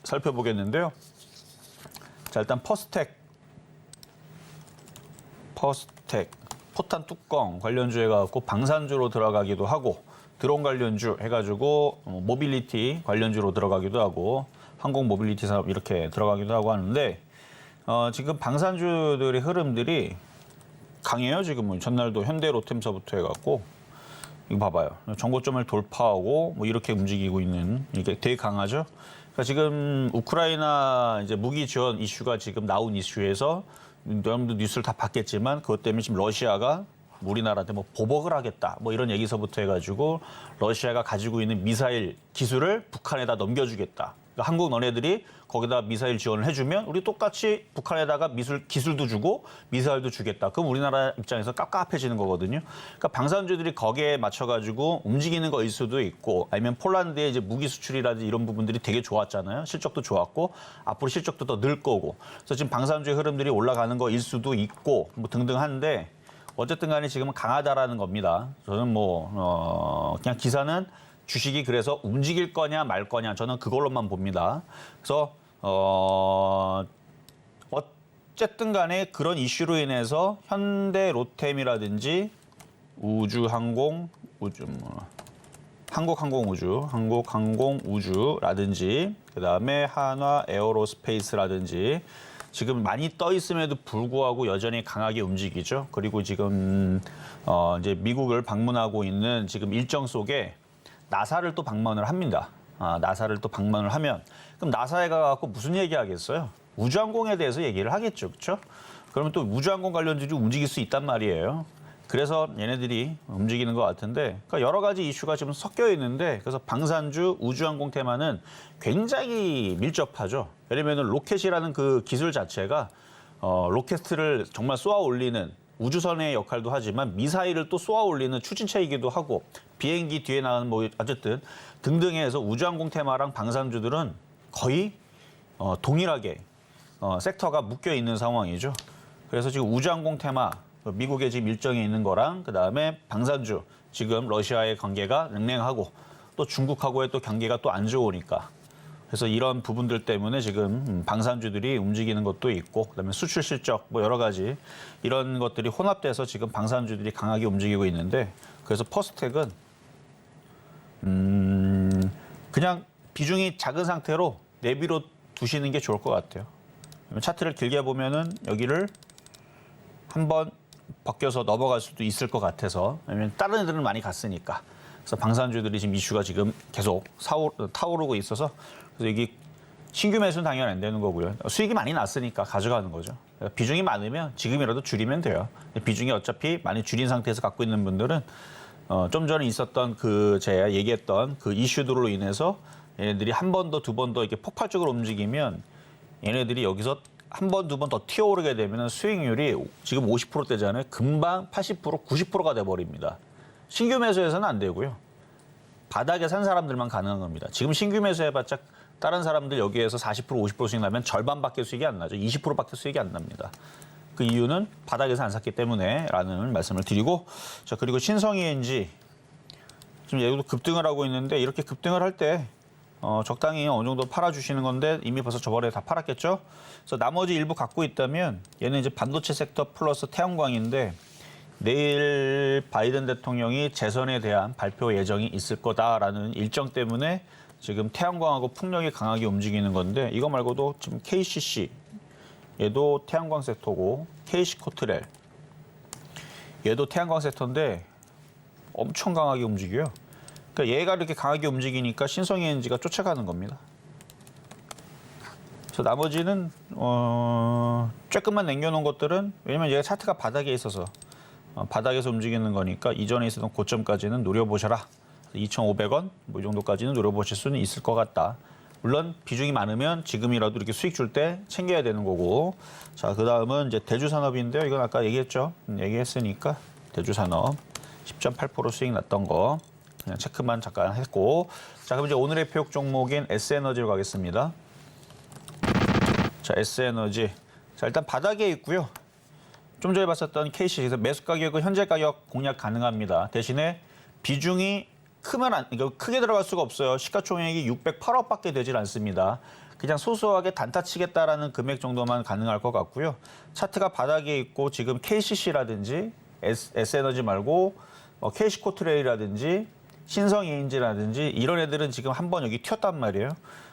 살펴보겠는데요. 자, 일단 퍼스텍, 포탄 뚜껑 관련주 해갖고 방산주로 들어가기도 하고 드론 관련주 해가지고 모빌리티 관련주로 들어가기도 하고 항공 모빌리티 산업 이렇게 들어가기도 하고 하는데 지금 방산주들의 흐름들이 강해요. 지금 전날도 현대 로템서부터 해갖고 이거 봐봐요. 정고점을 돌파하고 뭐 이렇게 움직이고 있는 이게 되게 강하죠. 그러니까 지금 우크라이나 이제 무기 지원 이슈가 지금 나온 이슈에서 여러분도 뉴스를 다 봤겠지만 그것 때문에 지금 러시아가 우리나라한테 뭐 보복을 하겠다 뭐 이런 얘기서부터 해가지고 러시아가 가지고 있는 미사일 기술을 북한에다 넘겨주겠다. 그러니까 한국 너네들이 거기다 미사일 지원을 해주면 우리 똑같이 북한에다가 기술도 주고 미사일도 주겠다. 그럼 우리나라 입장에서 깝깝해지는 거거든요. 그러니까 방산주들이 거기에 맞춰가지고 움직이는 거일 수도 있고 아니면 폴란드의 이제 무기 수출이라든지 이런 부분들이 되게 좋았잖아요. 실적도 좋았고 앞으로 실적도 더 늘 거고. 그래서 지금 방산주의 흐름들이 올라가는 거일 수도 있고 뭐 등등 한데 어쨌든 간에 지금은 강하다라는 겁니다. 저는 그냥 기사는 주식이 그래서 움직일 거냐 말 거냐 저는 그걸로만 봅니다. 그래서 어쨌든 간에 그런 이슈로 인해서 현대 로템이라든지 한국항공우주라든지 그다음에 한화 에어로스페이스라든지 지금 많이 떠 있음에도 불구하고 여전히 강하게 움직이죠. 그리고 지금 이제 미국을 방문하고 있는 지금 일정 속에 나사를 또 방문을 합니다. 나사를 또 방문을 하면 그럼 나사에 가갖고 무슨 얘기하겠어요? 우주항공에 대해서 얘기를 하겠죠, 그렇죠? 그러면 또 우주항공 관련주도 움직일 수 있단 말이에요. 그래서 얘네들이 움직이는 것 같은데 그러니까 여러 가지 이슈가 지금 섞여 있는데 그래서 방산주, 우주항공 테마는 굉장히 밀접하죠. 예를 들면 로켓이라는 그 기술 자체가 로켓을 정말 쏘아 올리는 우주선의 역할도 하지만 미사일을 또 쏘아 올리는 추진체이기도 하고 비행기 뒤에 나가는 뭐 어쨌든 등등에 해서 우주항공 테마랑 방산주들은 거의 동일하게 섹터가 묶여 있는 상황이죠. 그래서 지금 우주항공 테마 미국의 지금 일정이 있는 거랑 그다음에 방산주 지금 러시아의 관계가 냉랭하고 또 중국하고의 또 관계가 또 안 좋으니까 그래서 이런 부분들 때문에 지금 방산주들이 움직이는 것도 있고 그다음에 수출 실적 뭐 여러 가지 이런 것들이 혼합돼서 지금 방산주들이 강하게 움직이고 있는데 그래서 퍼스텍은 그냥 비중이 작은 상태로 내비로 두시는 게 좋을 것 같아요. 차트를 길게 보면은 여기를 한번 벗겨서 넘어갈 수도 있을 것 같아서 왜냐면 다른 애들은 많이 갔으니까 그래서 방산주들이 지금 이슈가 지금 계속 타오르고 있어서 그래서 여기 신규 매수는 당연히 안 되는 거고요. 수익이 많이 났으니까 가져가는 거죠. 비중이 많으면 지금이라도 줄이면 돼요. 비중이 어차피 많이 줄인 상태에서 갖고 있는 분들은 좀 전에 있었던 제가 얘기했던 그 이슈들로 인해서 얘네들이 한 번 더, 두 번 더 이렇게 폭발적으로 움직이면 얘네들이 여기서 한 번, 두 번 더 튀어오르게 되면 수익률이 지금 50%대잖아요. 금방 80%, 90%가 돼버립니다. 신규 매수해서는 안 되고요. 바닥에 산 사람들만 가능한 겁니다. 지금 신규 매수해봤자 다른 사람들 여기에서 40%, 50% 수익 나면 절반밖에 수익이 안 나죠. 20%밖에 수익이 안 납니다. 그 이유는 바닥에서 안 샀기 때문에 라는 말씀을 드리고 자 그리고 신성ENG 지금 얘도 급등을 하고 있는데 이렇게 급등을 할 때 적당히 어느 정도 팔아주시는 건데 이미 벌써 저번에 다 팔았겠죠. 그래서 나머지 일부 갖고 있다면 얘는 이제 반도체 섹터 플러스 태양광인데 내일 바이든 대통령이 재선에 대한 발표 예정이 있을 거다라는 일정 때문에 지금 태양광하고 풍력이 강하게 움직이는 건데 이거 말고도 지금 KCC 얘도 태양광 섹터고 KC코트렐 얘도 태양광 섹터인데 엄청 강하게 움직여요. 그러니까 얘가 이렇게 강하게 움직이니까 신성ENG가 쫓아가는 겁니다. 그래서 나머지는 조금만 남겨놓은 것들은 왜냐면 얘가 차트가 바닥에 있어서 바닥에서 움직이는 거니까 이전에 있었던 고점까지는 노려보셔라. 2,500원 뭐 이 정도까지는 노려보실 수는 있을 것 같다. 물론 비중이 많으면 지금이라도 이렇게 수익 줄 때 챙겨야 되는 거고. 자, 그다음은 이제 대주산업인데요. 이건 아까 얘기했죠. 얘기했으니까 대주산업 10.8% 수익 났던 거 그냥 체크만 잠깐 했고. 자, 그럼 이제 오늘의 표역 종목인 S에너지로 가겠습니다. 자, S에너지. 자, 일단 바닥에 있고요. 좀 전에 봤었던 KC에서 매수 가격은 현재 가격 공략 가능합니다. 대신에 비중이 크게 들어갈 수가 없어요. 시가총액이 608억밖에 되질 않습니다. 그냥 소소하게 단타 치겠다라는 금액 정도만 가능할 것 같고요. 차트가 바닥에 있고 지금 KCC라든지 S에너지 말고 KC코트레일이라든지 신성ENG라든지 이런 애들은 지금 한번 여기 튀었단 말이에요.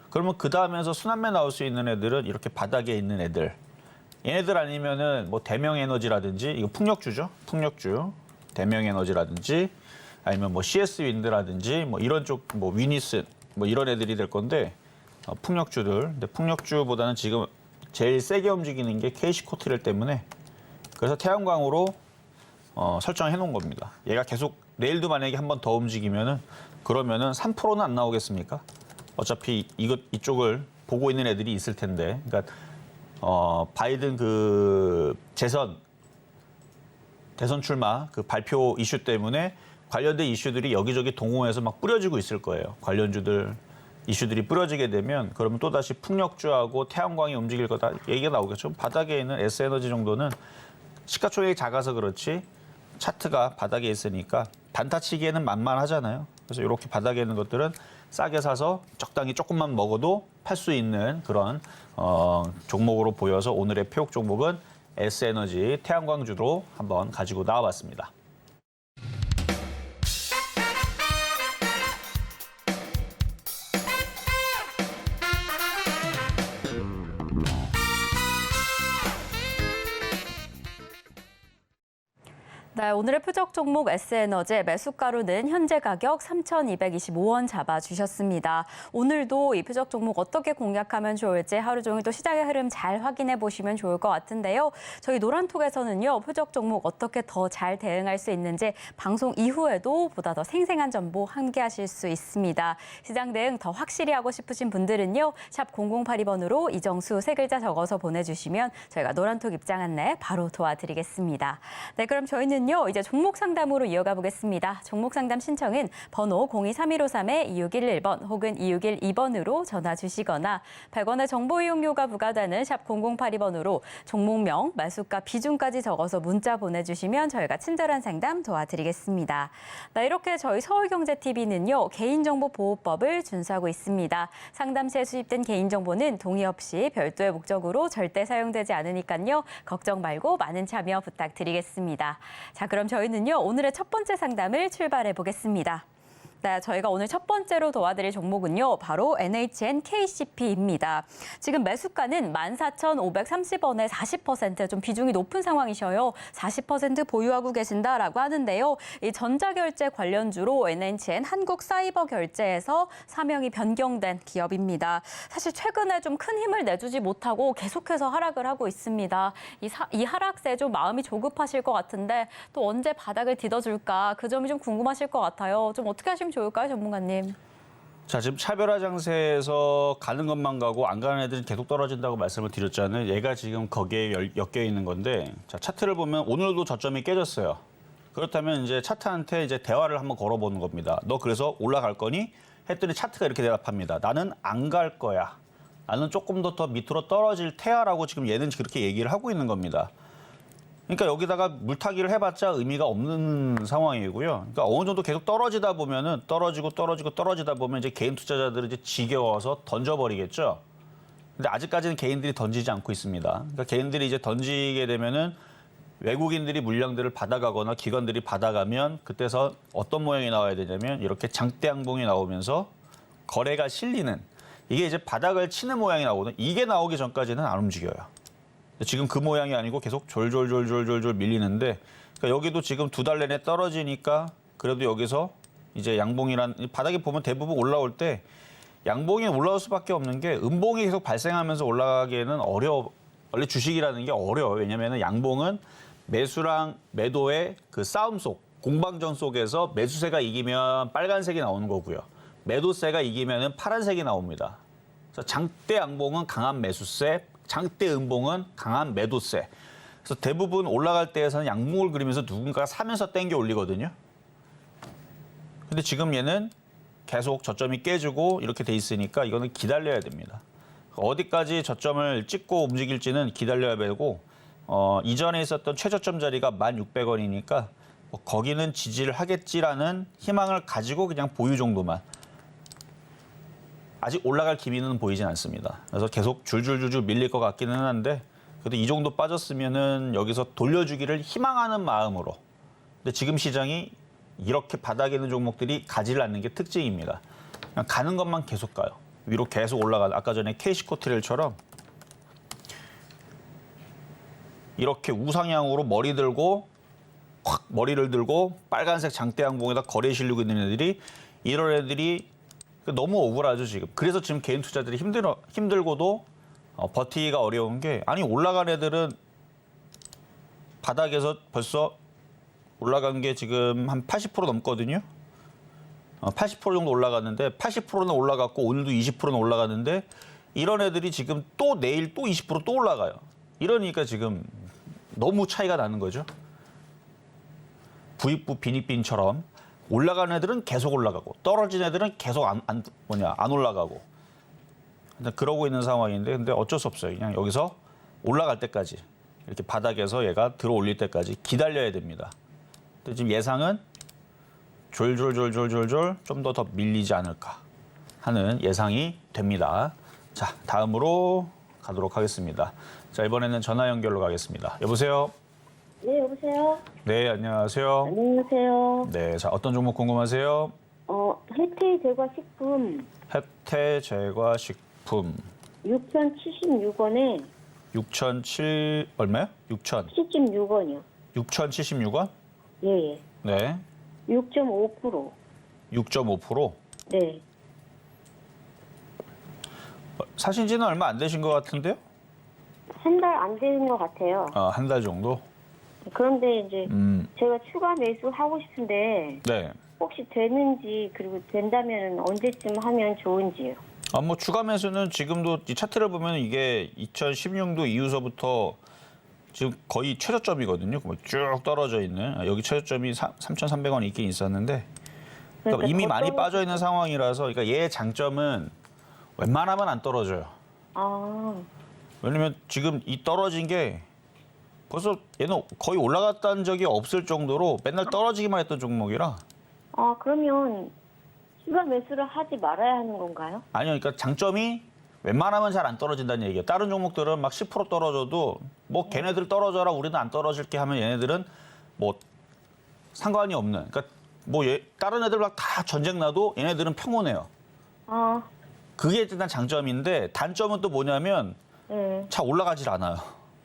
그러면 그 다음에서 순환매 나올 수 있는 애들은 이렇게 바닥에 있는 애들. 얘네들 아니면은 뭐 대명에너지라든지 이거 풍력주죠. 풍력주. 대명에너지라든지 아니면 뭐 CS 윈드라든지 뭐 이런 쪽 뭐 위니스 뭐 이런 애들이 될 건데 풍력주들. 근데 풍력주보다는 지금 제일 세게 움직이는 게 KC코트레일 때문에 그래서 태양광으로 설정해 놓은 겁니다. 얘가 계속 내일도 만약에 한 번 더 움직이면은 그러면은 3%는 안 나오겠습니까? 어차피 이쪽을 보고 있는 애들이 있을 텐데. 그러니까 바이든 그 대선 출마 그 발표 이슈 때문에 관련된 이슈들이 여기저기 동호회에서 막 뿌려지고 있을 거예요. 관련주들 이슈들이 뿌려지게 되면 그러면 또다시 풍력주하고 태양광이 움직일 거다 얘기가 나오겠죠. 바닥에 있는 S에너지 정도는 시가총액이 작아서 그렇지 차트가 바닥에 있으니까 단타치기에는 만만하잖아요. 그래서 이렇게 바닥에 있는 것들은 싸게 사서 적당히 조금만 먹어도 팔 수 있는 그런 종목으로 보여서 오늘의 표역 종목은 S에너지 태양광주로 한번 가지고 나와봤습니다. 네, 오늘의 표적 종목 S에너지 매수가로는 현재 가격 3,225원 잡아주셨습니다. 오늘도 이 표적 종목 어떻게 공략하면 좋을지 하루 종일 또 시장의 흐름 잘 확인해 보시면 좋을 것 같은데요. 저희 노란톡에서는요, 표적 종목 어떻게 더 잘 대응할 수 있는지 방송 이후에도 보다 더 생생한 정보 함께 하실 수 있습니다. 시장 대응 더 확실히 하고 싶으신 분들은요, 샵 0082번으로 이정수 세 글자 적어서 보내주시면 저희가 노란톡 입장 안내 바로 도와드리겠습니다. 네, 그럼 저희는 이제 종목 상담으로 이어가 보겠습니다. 종목 상담 신청은 번호 023153-2611번 혹은 2612번으로 전화 주시거나 100원의 정보 이용료가 부과되는 샵 0082번으로 종목명, 매수가, 비중까지 적어서 문자 보내주시면 저희가 친절한 상담 도와드리겠습니다. 네, 이렇게 저희 서울경제TV는요, 개인정보보호법을 준수하고 있습니다. 상담 시에 수집된 개인정보는 동의 없이 별도의 목적으로 절대 사용되지 않으니까요. 걱정 말고 많은 참여 부탁드리겠습니다. 자, 그럼 저희는요, 오늘의 첫 번째 상담을 출발해 보겠습니다. 네, 저희가 오늘 첫 번째로 도와드릴 종목은요, 바로 NHN KCP입니다. 지금 매수가는 14,530원에 40%, 좀 비중이 높은 상황이셔요. 40% 보유하고 계신다라고 하는데요. 이 전자결제 관련주로 NHN 한국사이버결제에서 사명이 변경된 기업입니다. 사실 최근에 좀 큰 힘을 내주지 못하고 계속해서 하락을 하고 있습니다. 이 하락세에 좀 마음이 조급하실 것 같은데 또 언제 바닥을 디뎌줄까, 그 점이 좀 궁금하실 것 같아요. 좀 어떻게 하시면 좋을까요, 전문가님? 자, 지금 차별화 장세에서 가는 것만 가고 안 가는 애들은 계속 떨어진다고 말씀을 드렸잖아요. 얘가 지금 거기에 엮여 있는 건데, 자, 차트를 보면 오늘도 저점이 깨졌어요. 그렇다면 이제 차트한테 이제 대화를 한번 걸어보는 겁니다. 너 그래서 올라갈 거니? 했더니 차트가 이렇게 대답합니다. 나는 안 갈 거야. 나는 조금 더 밑으로 떨어질 테야라고 지금 얘는 그렇게 얘기를 하고 있는 겁니다. 그러니까 여기다가 물타기를 해봤자 의미가 없는 상황이고요. 그러니까 어느 정도 계속 떨어지다 보면은 떨어지다 보면 이제 개인 투자자들은 이제 지겨워서 던져버리겠죠. 근데 아직까지는 개인들이 던지지 않고 있습니다. 그러니까 개인들이 이제 던지게 되면은 외국인들이 물량들을 받아가거나 기관들이 받아가면 그때서 어떤 모양이 나와야 되냐면 이렇게 장대양봉이 나오면서 거래가 실리는, 이게 이제 바닥을 치는 모양이 나오거든요. 이게 나오기 전까지는 안 움직여요. 지금 그 모양이 아니고 계속 졸졸 밀리는데, 그러니까 여기도 지금 2달 내내 떨어지니까 그래도 여기서 이제 양봉이란, 바닥에 보면 대부분 올라올 때 양봉이 올라올 수밖에 없는 게 음봉이 계속 발생하면서 올라가기에는 원래 주식이라는 게 어려워요. 왜냐하면 양봉은 매수랑 매도의 그 싸움 속, 공방전 속에서 매수세가 이기면 빨간색이 나오는 거고요. 매도세가 이기면 파란색이 나옵니다. 그래서 장대 양봉은 강한 매수세, 장대 음봉은 강한 매도세. 그래서 대부분 올라갈 때에서는 양봉을 그리면서 누군가가 사면서 땡겨 올리거든요. 근데 지금 얘는 계속 저점이 깨지고 이렇게 돼 있으니까 이거는 기다려야 됩니다. 어디까지 저점을 찍고 움직일지는 기다려야 되고, 이전에 있었던 최저점 자리가 1,600원이니까 거기는 지지를 하겠지라는 희망을 가지고 그냥 보유 정도만. 아직 올라갈 기미는 보이진 않습니다. 그래서 계속 줄줄줄줄 밀릴 것 같기는 한데, 그래도 이 정도 빠졌으면은 여기서 돌려주기를 희망하는 마음으로. 근데 지금 시장이 이렇게 바닥에 있는 종목들이 가지를 않는 게 특징입니다. 그냥 가는 것만 계속 가요. 위로 계속 올라가요. 아까 전에 KC코트레일처럼 이렇게 우상향으로 머리를 들고 빨간색 장대양봉에다 거래 실리고 있는 애들이, 이런 애들이 너무 억울하죠 지금. 그래서 지금 개인 투자들이 힘들고도 버티기가 어려운 게 아니 올라간 애들은 바닥에서 벌써 올라간 게 지금 한 80% 넘거든요. 80% 정도 올라갔는데 80%는 올라갔고 오늘도 20%는 올라갔는데 이런 애들이 지금 또 내일 또 20% 또 올라가요. 이러니까 지금 너무 차이가 나는 거죠. 부익부 빈익빈처럼 올라가는 애들은 계속 올라가고 떨어진 애들은 계속 안 올라가고 그러고 있는 상황인데 근데 어쩔 수 없어요. 그냥 여기서 올라갈 때까지 이렇게 바닥에서 얘가 들어 올릴 때까지 기다려야 됩니다. 근데 지금 예상은 졸졸졸졸졸졸 좀 더 밀리지 않을까 하는 예상이 됩니다. 자, 다음으로 가도록 하겠습니다. 자, 이번에는 전화 연결로 가겠습니다. 여보세요? 네, 여보세요? 네, 안녕하세요. 안녕하세요. 네, 자, 어떤 종목 궁금하세요? 혜태 제과식품 혜태 제과식품 6,076원에 6,007 얼마요? 6,000. 76원이요. 6,076원? 예, 예. 네. 6.5%. 6.5%? 네. 사신 지는 얼마 안 되신 것 같은데요? 한 달 안 되는 것 같아요. 한 달 정도? 그런데 이제 음, 제가 추가 매수 하고 싶은데 네. 혹시 되는지 그리고 된다면 언제쯤 하면 좋은지요. 뭐 추가 매수는 지금도 이 차트를 보면 이게 2016년 이후서부터 지금 거의 최저점이거든요. 쭉 떨어져 있는 여기 최저점이 3,300원 있긴 있었는데 그러니까 이미 더 많이 떨어지- 빠져 있는 상황이라서 그러니까 얘의 장점은 웬만하면 안 떨어져요. 아, 왜냐면 지금 이 떨어진 게 벌써 얘는 거의 올라갔다는 적이 없을 정도로 맨날 떨어지기만 했던 종목이라 그러면 추가 매수를 하지 말아야 하는 건가요? 아니요, 그러니까 장점이 웬만하면 잘 안 떨어진다는 얘기예요. 다른 종목들은 막 10% 떨어져도 뭐 걔네들 떨어져라 우리는 안 떨어질게 하면 얘네들은 뭐 상관이 없는. 그러니까 뭐 다른 애들 막 다 전쟁 나도 얘네들은 평온해요. 아, 그게 일단 장점인데 단점은 또 뭐냐면 네. 잘 올라가질 않아요.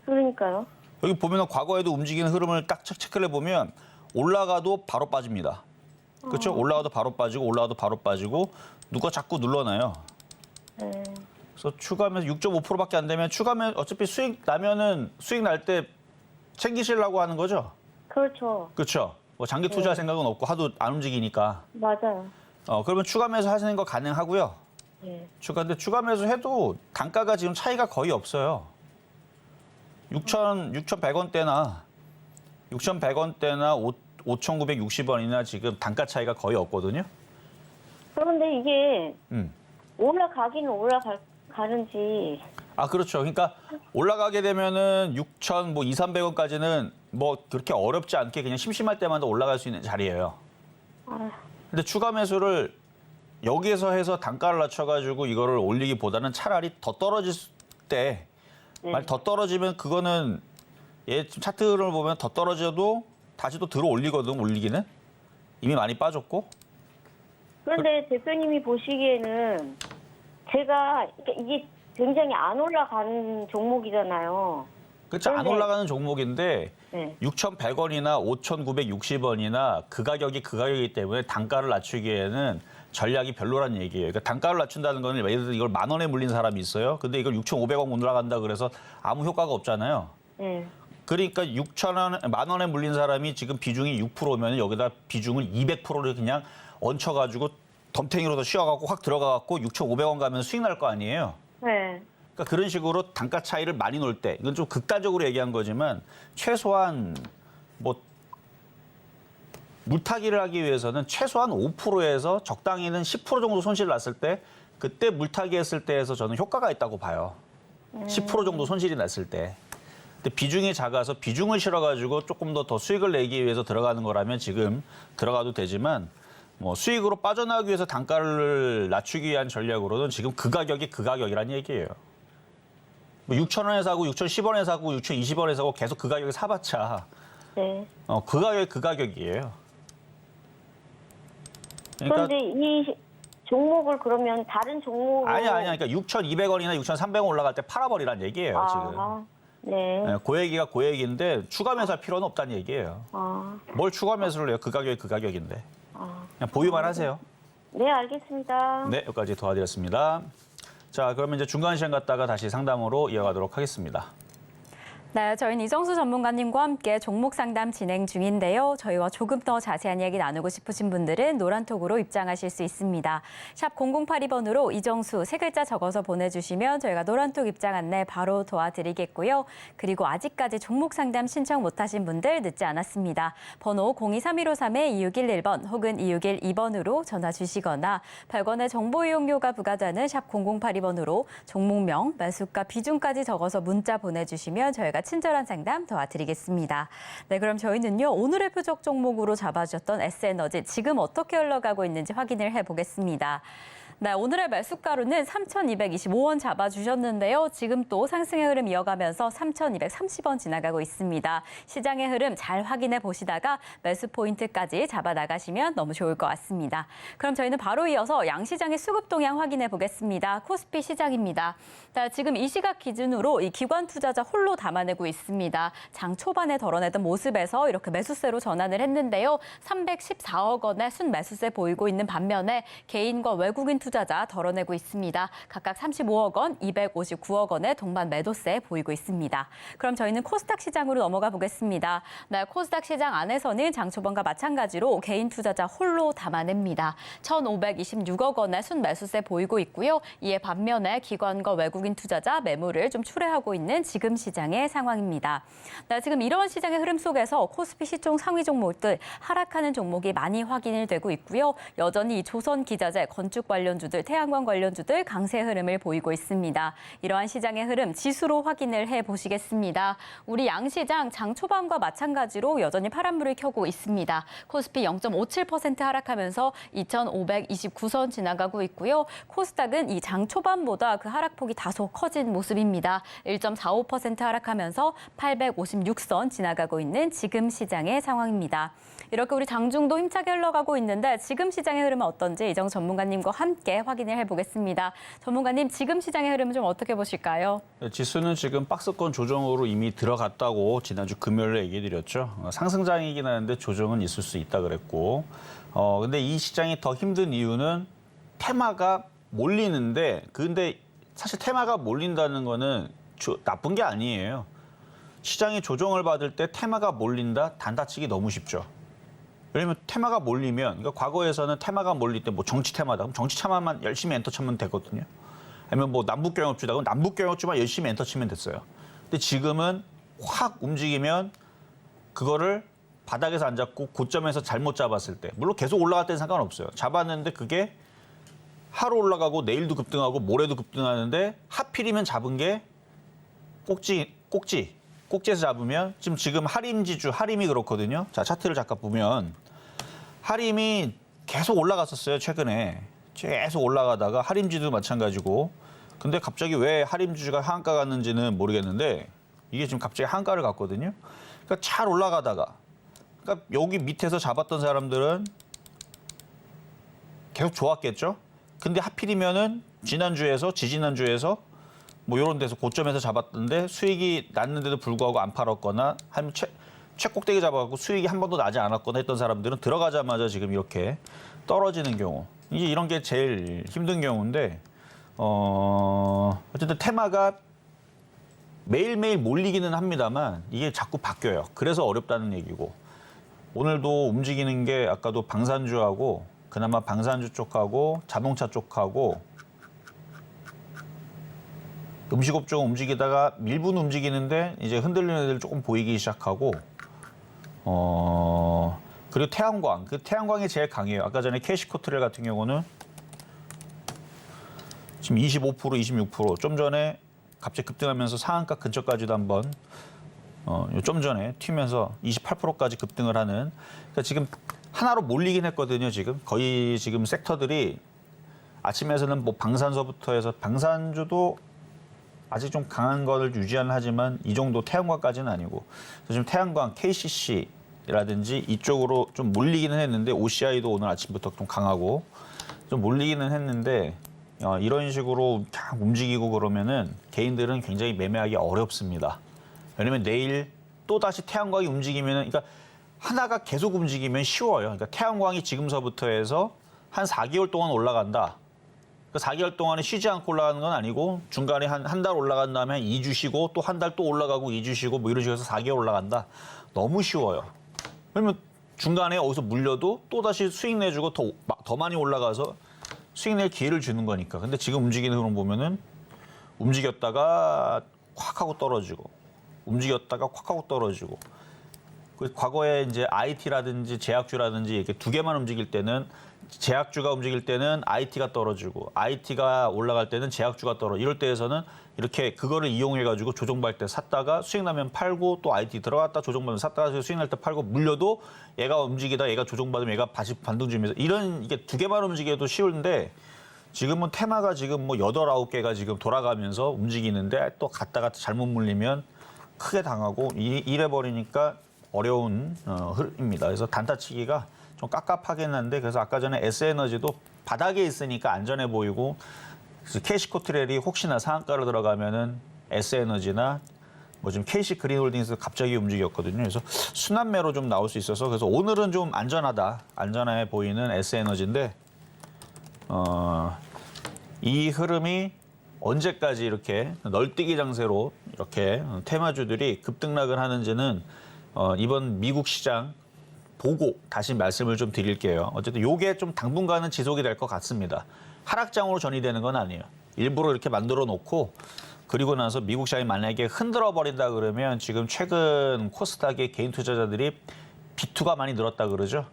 그러니까요. 여기 보면 과거에도 움직이는 흐름을 딱 체크를 해보면 올라가도 바로 빠집니다. 그렇죠? 올라가도 바로 빠지고 올라가도 바로 빠지고 누가 자꾸 눌러놔요. 네. 그래서 추가하면 6.5%밖에 안 되면 추가하면 어차피 수익 나면은 수익 날 때 챙기시려고 하는 거죠. 그렇죠. 그렇죠? 뭐 장기 투자 생각은 없고 하도 안 움직이니까. 맞아요. 그러면 추가 매수 하시는 거 가능하고요. 예. 근데 추가 매수 해도 단가가 지금 차이가 거의 없어요. 6,100원대나 6,100원대나 5,960원이나 지금 단가 차이가 거의 없거든요. 그런데 이게 음. 올라가기는 올라가는지 그렇죠. 그러니까 올라가게 되면은 6,000, 뭐 2,300원까지는 뭐 그렇게 어렵지 않게 그냥 심심할 때마다 올라갈 수 있는 자리예요. 아, 근데 추가 매수를 여기에서 해서 단가를 낮춰가지고 이거를 올리기보다는 차라리 더 떨어질 때, 만약 더 떨어지면 그거는 얘 지금 차트를 보면 더 떨어져도 다시 또 들어 올리거든, 올리기는. 이미 많이 빠졌고. 그런데 대표님이 보시기에는 제가 그러니까 이게 굉장히 안 올라가는 종목이잖아요. 그렇죠. 안 그런데- 올라가는 종목인데 네. 6,100원이나 5,960원이나 그 가격이 그 가격이기 때문에 단가를 낮추기에는 전략이 별로란 얘기예요. 그러니까 단가를 낮춘다는 거는 예를 들어 이걸 10,000원에 물린 사람이 있어요. 근데 이걸 6,500원 못 올라간다 그래서 아무 효과가 없잖아요. 네. 그러니까 6,000원, 10,000원에 물린 사람이 지금 비중이 6%면 여기다 비중을 200%를 그냥 얹혀가지고 덤탱이로 씌워갖고 확 들어가갖고 6,500원 가면 수익 날 거 아니에요. 네. 그러니까 그런 식으로 단가 차이를 많이 놓을 때, 이건 좀 극단적으로 얘기한 거지만 최소한 뭐 물타기를 하기 위해서는 최소한 5%에서 적당히는 10% 정도 손실을 났을 때 그때 물타기 했을 때에서 저는 효과가 있다고 봐요. 10% 정도 손실이 났을 때. 근데 비중이 작아서 비중을 실어가지고 조금 더 수익을 내기 위해서 들어가는 거라면 지금 들어가도 되지만 뭐 수익으로 빠져나가기 위해서 단가를 낮추기 위한 전략으로는 지금 그 가격이 그 가격이란 얘기예요. 뭐 6,000원에 사고 6,010원에 사고 6,020원에 사고 계속 그 가격에 사봤자 네. 그 가격이 그 가격이에요. 그러니까 그런데 이 종목을 그러면 다른 종목으로 아니야. 그러니까 6,200원이나 6,300원 올라갈 때 팔아버리란 얘기예요, 지금. 네. 네, 고액이가 고액인데 추가 매수할 필요는 없다는 얘기예요. 아, 뭘 추가 매수를 해요? 그 가격이 그 가격인데. 아. 그냥 보유만 하세요. 네, 알겠습니다. 네, 여기까지 도와드렸습니다. 자, 그러면 이제 중간 시간 갔다가 다시 상담으로 이어가도록 하겠습니다. 네, 저희는 이정수 전문가님과 함께 종목 상담 진행 중인데요. 저희와 조금 더 자세한 이야기 나누고 싶으신 분들은 노란톡으로 입장하실 수 있습니다. 샵 0082번으로 이정수 세 글자 적어서 보내주시면 저희가 노란톡 입장 안내 바로 도와드리겠고요. 그리고 아직까지 종목 상담 신청 못하신 분들 늦지 않았습니다. 번호 023153-2611번 혹은 2612번으로 전화 주시거나 100원의 정보 이용료가 부과되는 샵 0082번으로 종목명, 매수가, 비중까지 적어서 문자 보내주시면 저희가 친절한 상담 도와드리겠습니다. 네, 그럼 저희는요, 오늘의 표적 종목으로 잡아주셨던 S에너지 지금 어떻게 흘러가고 있는지 확인을 해보겠습니다. 네, 오늘의 매수가로는 3,225원 잡아주셨는데요. 지금 또 상승의 흐름 이어가면서 3,230원 지나가고 있습니다. 시장의 흐름 잘 확인해 보시다가 매수 포인트까지 잡아나가시면 너무 좋을 것 같습니다. 그럼 저희는 바로 이어서 양시장의 수급 동향 확인해 보겠습니다. 코스피 시장입니다. 자, 지금 이 시각 기준으로 이 기관 투자자 홀로 담아내고 있습니다. 장 초반에 덜어내던 모습에서 이렇게 매수세로 전환을 했는데요. 314억 원의 순매수세 보이고 있는 반면에 개인과 외국인 투자자 덜어내고 있습니다. 각각 35억 원, 259억 원의 동반 매도세 보이고 있습니다. 그럼 저희는 코스닥 시장으로 넘어가 보겠습니다. 네, 코스닥 시장 안에서는 장 초반과 마찬가지로 개인 투자자 홀로 담아냅니다. 1,526억 원의 순매수세 보이고 있고요. 이에 반면에 기관과 외국인 투자자 매물을 좀 출회하고 있는 지금 시장의 상황입니다. 네, 지금 이런 시장의 흐름 속에서 코스피 시총 상위 종목들 하락하는 종목이 많이 확인이 되고 있고요. 여전히 이 조선기자재, 건축 관련주들, 태양광 관련주들 강세 흐름을 보이고 있습니다. 이러한 시장의 흐름 지수로 확인을 해보시겠습니다. 우리 양시장 장 초반과 마찬가지로 여전히 파란불을 켜고 있습니다. 코스피 0.57% 하락하면서 2,529선 지나가고 있고요. 코스닥은 이 장 초반보다 그 하락폭이 다소 커진 모습입니다. 1.45% 하락하면서 856선 지나가고 있는 지금 시장의 상황입니다. 이렇게 우리 장중도 힘차게 흘러가고 있는데 지금 시장의 흐름은 어떤지 이정수 전문가님과 함께 확인을 해보겠습니다. 전문가님, 지금 시장의 흐름은 좀 어떻게 보실까요? 지수는 지금 박스권 조정으로 이미 들어갔다고 지난주 금요일에 얘기해드렸죠. 상승장이긴 하는데 조정은 있을 수 있다 그랬고. 근데 이 시장이 더 힘든 이유는 테마가 몰리는데, 근데 사실 테마가 몰린다는 거는 나쁜 게 아니에요. 시장이 조정을 받을 때 테마가 몰린다? 단다치기 너무 쉽죠. 왜냐면 테마가 몰리면, 그러니까 과거에서는 테마가 몰릴 때 뭐 정치 테마다, 그럼 정치 테마만 열심히 엔터 치면 되거든요. 아니면 뭐 남북경협주다, 그럼 남북경협주만 열심히 엔터 치면 됐어요. 근데 지금은 확 움직이면 그거를 바닥에서 안 잡고 고점에서 잘못 잡았을 때, 물론 계속 올라갈 때는 상관없어요. 잡았는데 그게 하루 올라가고 내일도 급등하고 모레도 급등하는데 하필이면 잡은 게 꼭지에서 잡으면 지금 하림지주, 하림이 그렇거든요. 자, 차트를 잠깐 보면 하림이 계속 올라갔었어요, 최근에. 계속 올라가다가 하림지도 마찬가지고. 근데 갑자기 왜 하림지주가 하한가 갔는지는 모르겠는데 이게 지금 갑자기 하한가를 갔거든요. 그러니까 잘 올라가다가, 그러니까 여기 밑에서 잡았던 사람들은 계속 좋았겠죠. 근데 하필이면은 지지난주에서 뭐 이런 데서 고점에서 잡았던데 수익이 났는데도 불구하고 안 팔았거나 한 최꼭대기 잡아갖고 수익이 한 번도 나지 않았거나 했던 사람들은 들어가자마자 지금 이렇게 떨어지는 경우, 이제 이런 게 제일 힘든 경우인데, 어쨌든 테마가 매일매일 몰리기는 합니다만 이게 자꾸 바뀌어요. 그래서 어렵다는 얘기고, 오늘도 움직이는 게 아까도 방산주하고 그나마 방산주 쪽하고 자동차 쪽하고 음식업종은 움직이다가 밀분 움직이는데 이제 흔들리는 애들 조금 보이기 시작하고, 그리고 태양광, 그 태양광이 제일 강해요. 아까 전에 캐시코트렐 같은 경우는 지금 25%, 26%, 좀 전에 갑자기 급등하면서 상한가 근처까지도 한번 좀 전에 튀면서 28%까지 급등을 하는, 그러니까 지금 하나로 몰리긴 했거든요. 지금 거의 지금 섹터들이 아침에서는 뭐 방산소부터 해서 방산주도 아직 좀 강한 거를 유지는 하지만 이 정도 태양광까지는 아니고, 지금 태양광, KCC라든지 이쪽으로 좀 몰리기는 했는데 OCI도 오늘 아침부터 좀 강하고 좀 몰리기는 했는데, 이런 식으로 쫙 움직이고 그러면은 개인들은 굉장히 매매하기 어렵습니다. 왜냐면 내일 또 다시 태양광이 움직이면은, 그러니까 하나가 계속 움직이면 쉬워요. 그러니까 태양광이 지금서부터 해서 한 4개월 동안 올라간다. 그 4개월 동안에 쉬지 않고 올라가는 건 아니고 중간에 한 달 올라간 다음에 2주 쉬고 또 한 달 또 올라가고 2주 쉬고 뭐 이런 식으로 해서 4개월 올라간다. 너무 쉬워요. 그러면 중간에 어디서 물려도 또다시 수익 내주고 더 많이 올라가서 수익 낼 기회를 주는 거니까. 근데 지금 움직이는 흐름 보면은 움직였다가 콱 하고 떨어지고 움직였다가 콱 하고 떨어지고 그 과거에 이제 IT라든지 제약주라든지 이렇게 두 개만 움직일 때는 제약주가 움직일 때는 IT가 떨어지고 IT가 올라갈 때는 제약주가 이럴 때에서는 이렇게 그거를 이용해 가지고 조정받을 때 샀다가 수익 나면 팔고 또 IT 들어갔다 조정받으면 샀다가 수익 날 때 팔고 물려도 얘가 움직이다 얘가 조정받으면 얘가 다시 반등 주면서 이런 이게 두 개만 움직여도 쉬운데 지금은 테마가 지금 뭐 8, 9개가 지금 돌아가면서 움직이는데 또 갔다가 잘못 물리면 크게 당하고 이래 버리니까 어려운 흐름입니다. 그래서 단타치기가 좀 깝깝하긴 한데 그래서 아까 전에 S에너지도 바닥에 있으니까 안전해 보이고 그래서 캐시코트렐이 혹시나 상한가로 들어가면은 S에너지나 뭐 지금 KC 그린홀딩스 갑자기 움직였거든요. 그래서 순환매로 좀 나올 수 있어서 그래서 오늘은 좀 안전해 보이는 S에너지인데 이 흐름이 언제까지 이렇게 널뛰기 장세로 이렇게 테마주들이 급등락을 하는지는 이번 미국 시장 보고 다시 말씀을 좀 드릴게요. 어쨌든 이게 좀 당분간은 지속이 될 것 같습니다. 하락장으로 전이되는 건 아니에요. 일부러 이렇게 만들어 놓고 그리고 나서 미국 시장이 만약에 흔들어 버린다 그러면 지금 최근 코스닥의 개인 투자자들이 비투가 많이 늘었다 그러죠.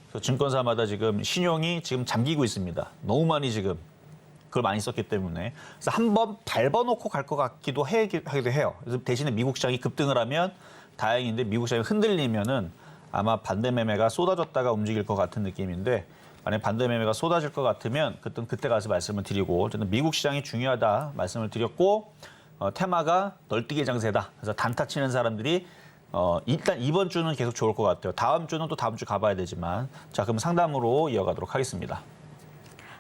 그래서 증권사마다 지금 신용이 지금 잠기고 있습니다. 너무 많이 지금 그걸 많이 썼기 때문에 그래서 한번 밟아놓고 갈 것 같기도 하기도 해요. 그래서 대신에 미국 시장이 급등을 하면 다행인데 미국 시장이 흔들리면은 아마 반대 매매가 쏟아졌다가 움직일 것 같은 느낌인데 만약 반대 매매가 쏟아질 것 같으면 그때 가서 말씀을 드리고 저는 미국 시장이 중요하다 말씀을 드렸고 테마가 널뛰기 장세다. 그래서 단타 치는 사람들이 일단 이번 주는 계속 좋을 것 같아요. 다음 주는 또 다음 주 가봐야 되지만 자 그럼 상담으로 이어가도록 하겠습니다.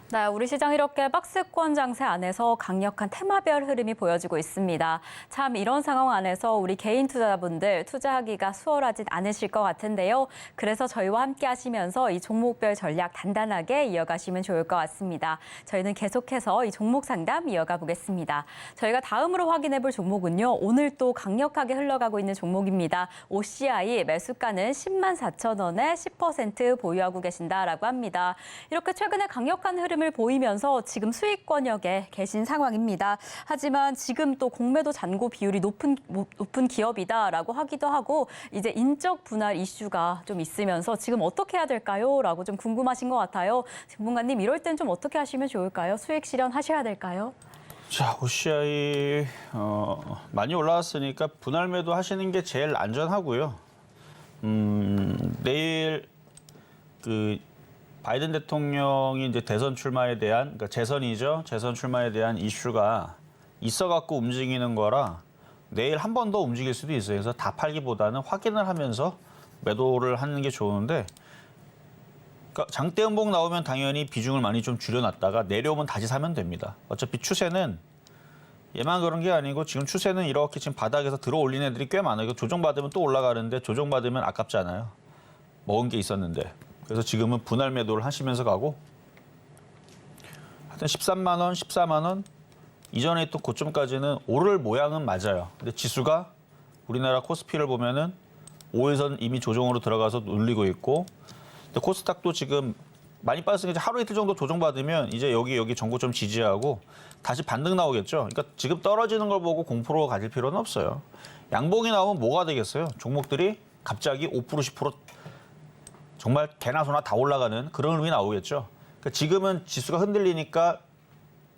네, 우리 시장 이렇게 박스권 장세 안에서 강력한 테마별 흐름이 보여지고 있습니다. 참 이런 상황 안에서 우리 개인 투자자분들 투자하기가 수월하진 않으실 것 같은데요. 그래서 저희와 함께 하시면서 이 종목별 전략 단단하게 이어가시면 좋을 것 같습니다. 저희는 계속해서 이 종목 상담 이어가 보겠습니다. 저희가 다음으로 확인해 볼 종목은요. 오늘 또 강력하게 흘러가고 있는 종목입니다. OCI 매수가는 104,000원에 10% 보유하고 계신다라고 합니다. 이렇게 최근에 강력한 흐름 을 보이면서 지금 수익권역에 계신 상황입니다. 하지만 지금 또 공매도 잔고 비율이 높은 기업이다라고 하기도 하고 이제 인적 분할 이슈가 좀 있으면서 지금 어떻게 해야 될까요? 라고 좀 궁금하신 것 같아요. 전문가님 이럴 땐 좀 어떻게 하시면 좋을까요? 수익 실현하셔야 될까요? 자, OCI 많이 올라왔으니까 분할 매도 하시는 게 제일 안전하고요. 내일 바이든 대통령이 이제 대선 출마에 대한, 그러니까 재선이죠. 재선 출마에 대한 이슈가 있어갖고 움직이는 거라 내일 한 번 더 움직일 수도 있어요. 그래서 다 팔기보다는 확인을 하면서 매도를 하는 게 좋은데, 그러니까 장대 음봉 나오면 당연히 비중을 많이 좀 줄여놨다가 내려오면 다시 사면 됩니다. 어차피 추세는 얘만 그런 게 아니고 지금 추세는 이렇게 지금 바닥에서 들어 올린 애들이 꽤 많아요. 조정받으면 또 올라가는데 조정받으면 아깝잖아요. 먹은 게 있었는데. 그래서 지금은 분할 매도를 하시면서 가고 하여튼 13만 원, 14만 원 이전에 있던 고점까지는 오를 모양은 맞아요. 근데 지수가 우리나라 코스피를 보면은 5일선 이미 조정으로 들어가서 눌리고 있고 근데 코스닥도 지금 많이 빠졌으니까 하루 이틀 정도 조정받으면 이제 여기 전고점 지지하고 다시 반등 나오겠죠. 그러니까 지금 떨어지는 걸 보고 공포로 가질 필요는 없어요. 양봉이 나오면 뭐가 되겠어요? 종목들이 갑자기 5%, 10% 정말 개나 소나 다 올라가는 그런 흐름이 나오겠죠. 그러니까 지금은 지수가 흔들리니까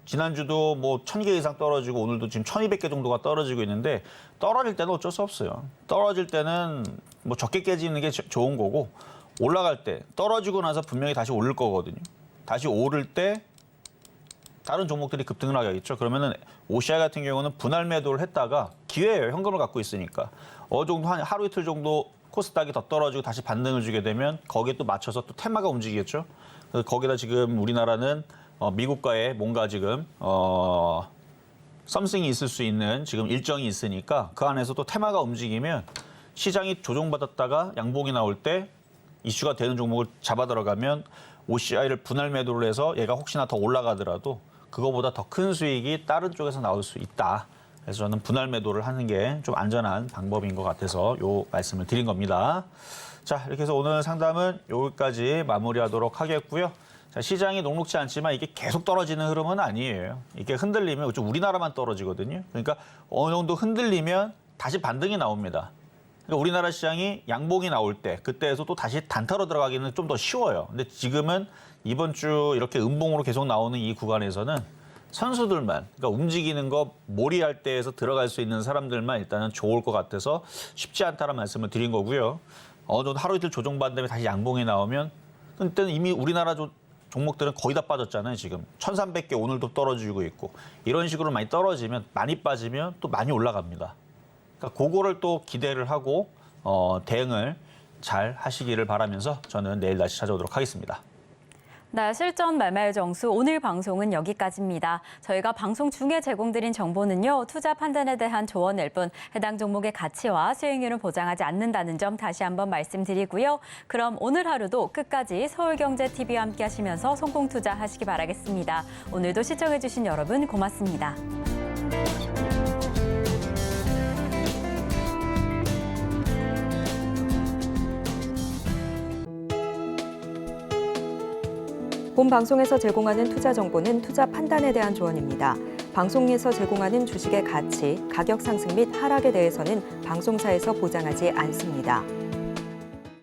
지난주도 뭐 1,000개 이상 떨어지고 오늘도 지금 1,200개 정도가 떨어지고 있는데 떨어질 때는 어쩔 수 없어요. 떨어질 때는 뭐 적게 깨지는 게 좋은 거고 올라갈 때 떨어지고 나서 분명히 다시 오를 거거든요. 다시 오를 때 다른 종목들이 급등을 하겠죠. 그러면은 OCI 같은 경우는 분할 매도를 했다가 기회예요. 현금을 갖고 있으니까. 어느 정도 한 하루 이틀 정도 코스닥이 더 떨어지고 다시 반등을 주게 되면 거기에 또 맞춰서 또 테마가 움직이겠죠. 그래서 거기다 지금 우리나라는 미국과의 뭔가 지금 썸씽이 있을 수 있는 지금 일정이 있으니까 그 안에서 또 테마가 움직이면 시장이 조정받았다가 양봉이 나올 때 이슈가 되는 종목을 잡아 들어가면 OCI를 분할 매도를 해서 얘가 혹시나 더 올라가더라도 그거보다 더 큰 수익이 다른 쪽에서 나올 수 있다. 그래서 저는 분할 매도를 하는 게 좀 안전한 방법인 것 같아서 요 말씀을 드린 겁니다. 자, 이렇게 해서 오늘 상담은 여기까지 마무리하도록 하겠고요. 자, 시장이 녹록지 않지만 이게 계속 떨어지는 흐름은 아니에요. 이게 흔들리면 좀 우리나라만 떨어지거든요. 그러니까 어느 정도 흔들리면 다시 반등이 나옵니다. 그러니까 우리나라 시장이 양봉이 나올 때 그때에서 또 다시 단타로 들어가기는 좀 더 쉬워요. 근데 지금은 이번 주 이렇게 음봉으로 계속 나오는 이 구간에서는 선수들만, 그러니까 움직이는 거 몰이할 때에서 들어갈 수 있는 사람들만 일단은 좋을 것 같아서 쉽지 않다는 말씀을 드린 거고요. 어느 정도 하루 이틀 조정받은 다음에 다시 양봉이 나오면 그때는 이미 우리나라 종목들은 거의 다 빠졌잖아요. 지금 1,300개 오늘도 떨어지고 있고 이런 식으로 많이 떨어지면 많이 빠지면 또 많이 올라갑니다. 그러니까 그거를 또 기대를 하고 대응을 잘 하시기를 바라면서 저는 내일 다시 찾아오도록 하겠습니다. 네, 실전 말말 정수 오늘 방송은 여기까지입니다. 저희가 방송 중에 제공드린 정보는요. 투자 판단에 대한 조언일 뿐 해당 종목의 가치와 수익률은 보장하지 않는다는 점 다시 한번 말씀드리고요. 그럼 오늘 하루도 끝까지 서울경제TV와 함께 하시면서 성공 투자하시기 바라겠습니다. 오늘도 시청해주신 여러분 고맙습니다. 본 방송에서 제공하는 투자 정보는 투자 판단에 대한 조언입니다. 방송에서 제공하는 주식의 가치, 가격 상승 및 하락에 대해서는 방송사에서 보장하지 않습니다.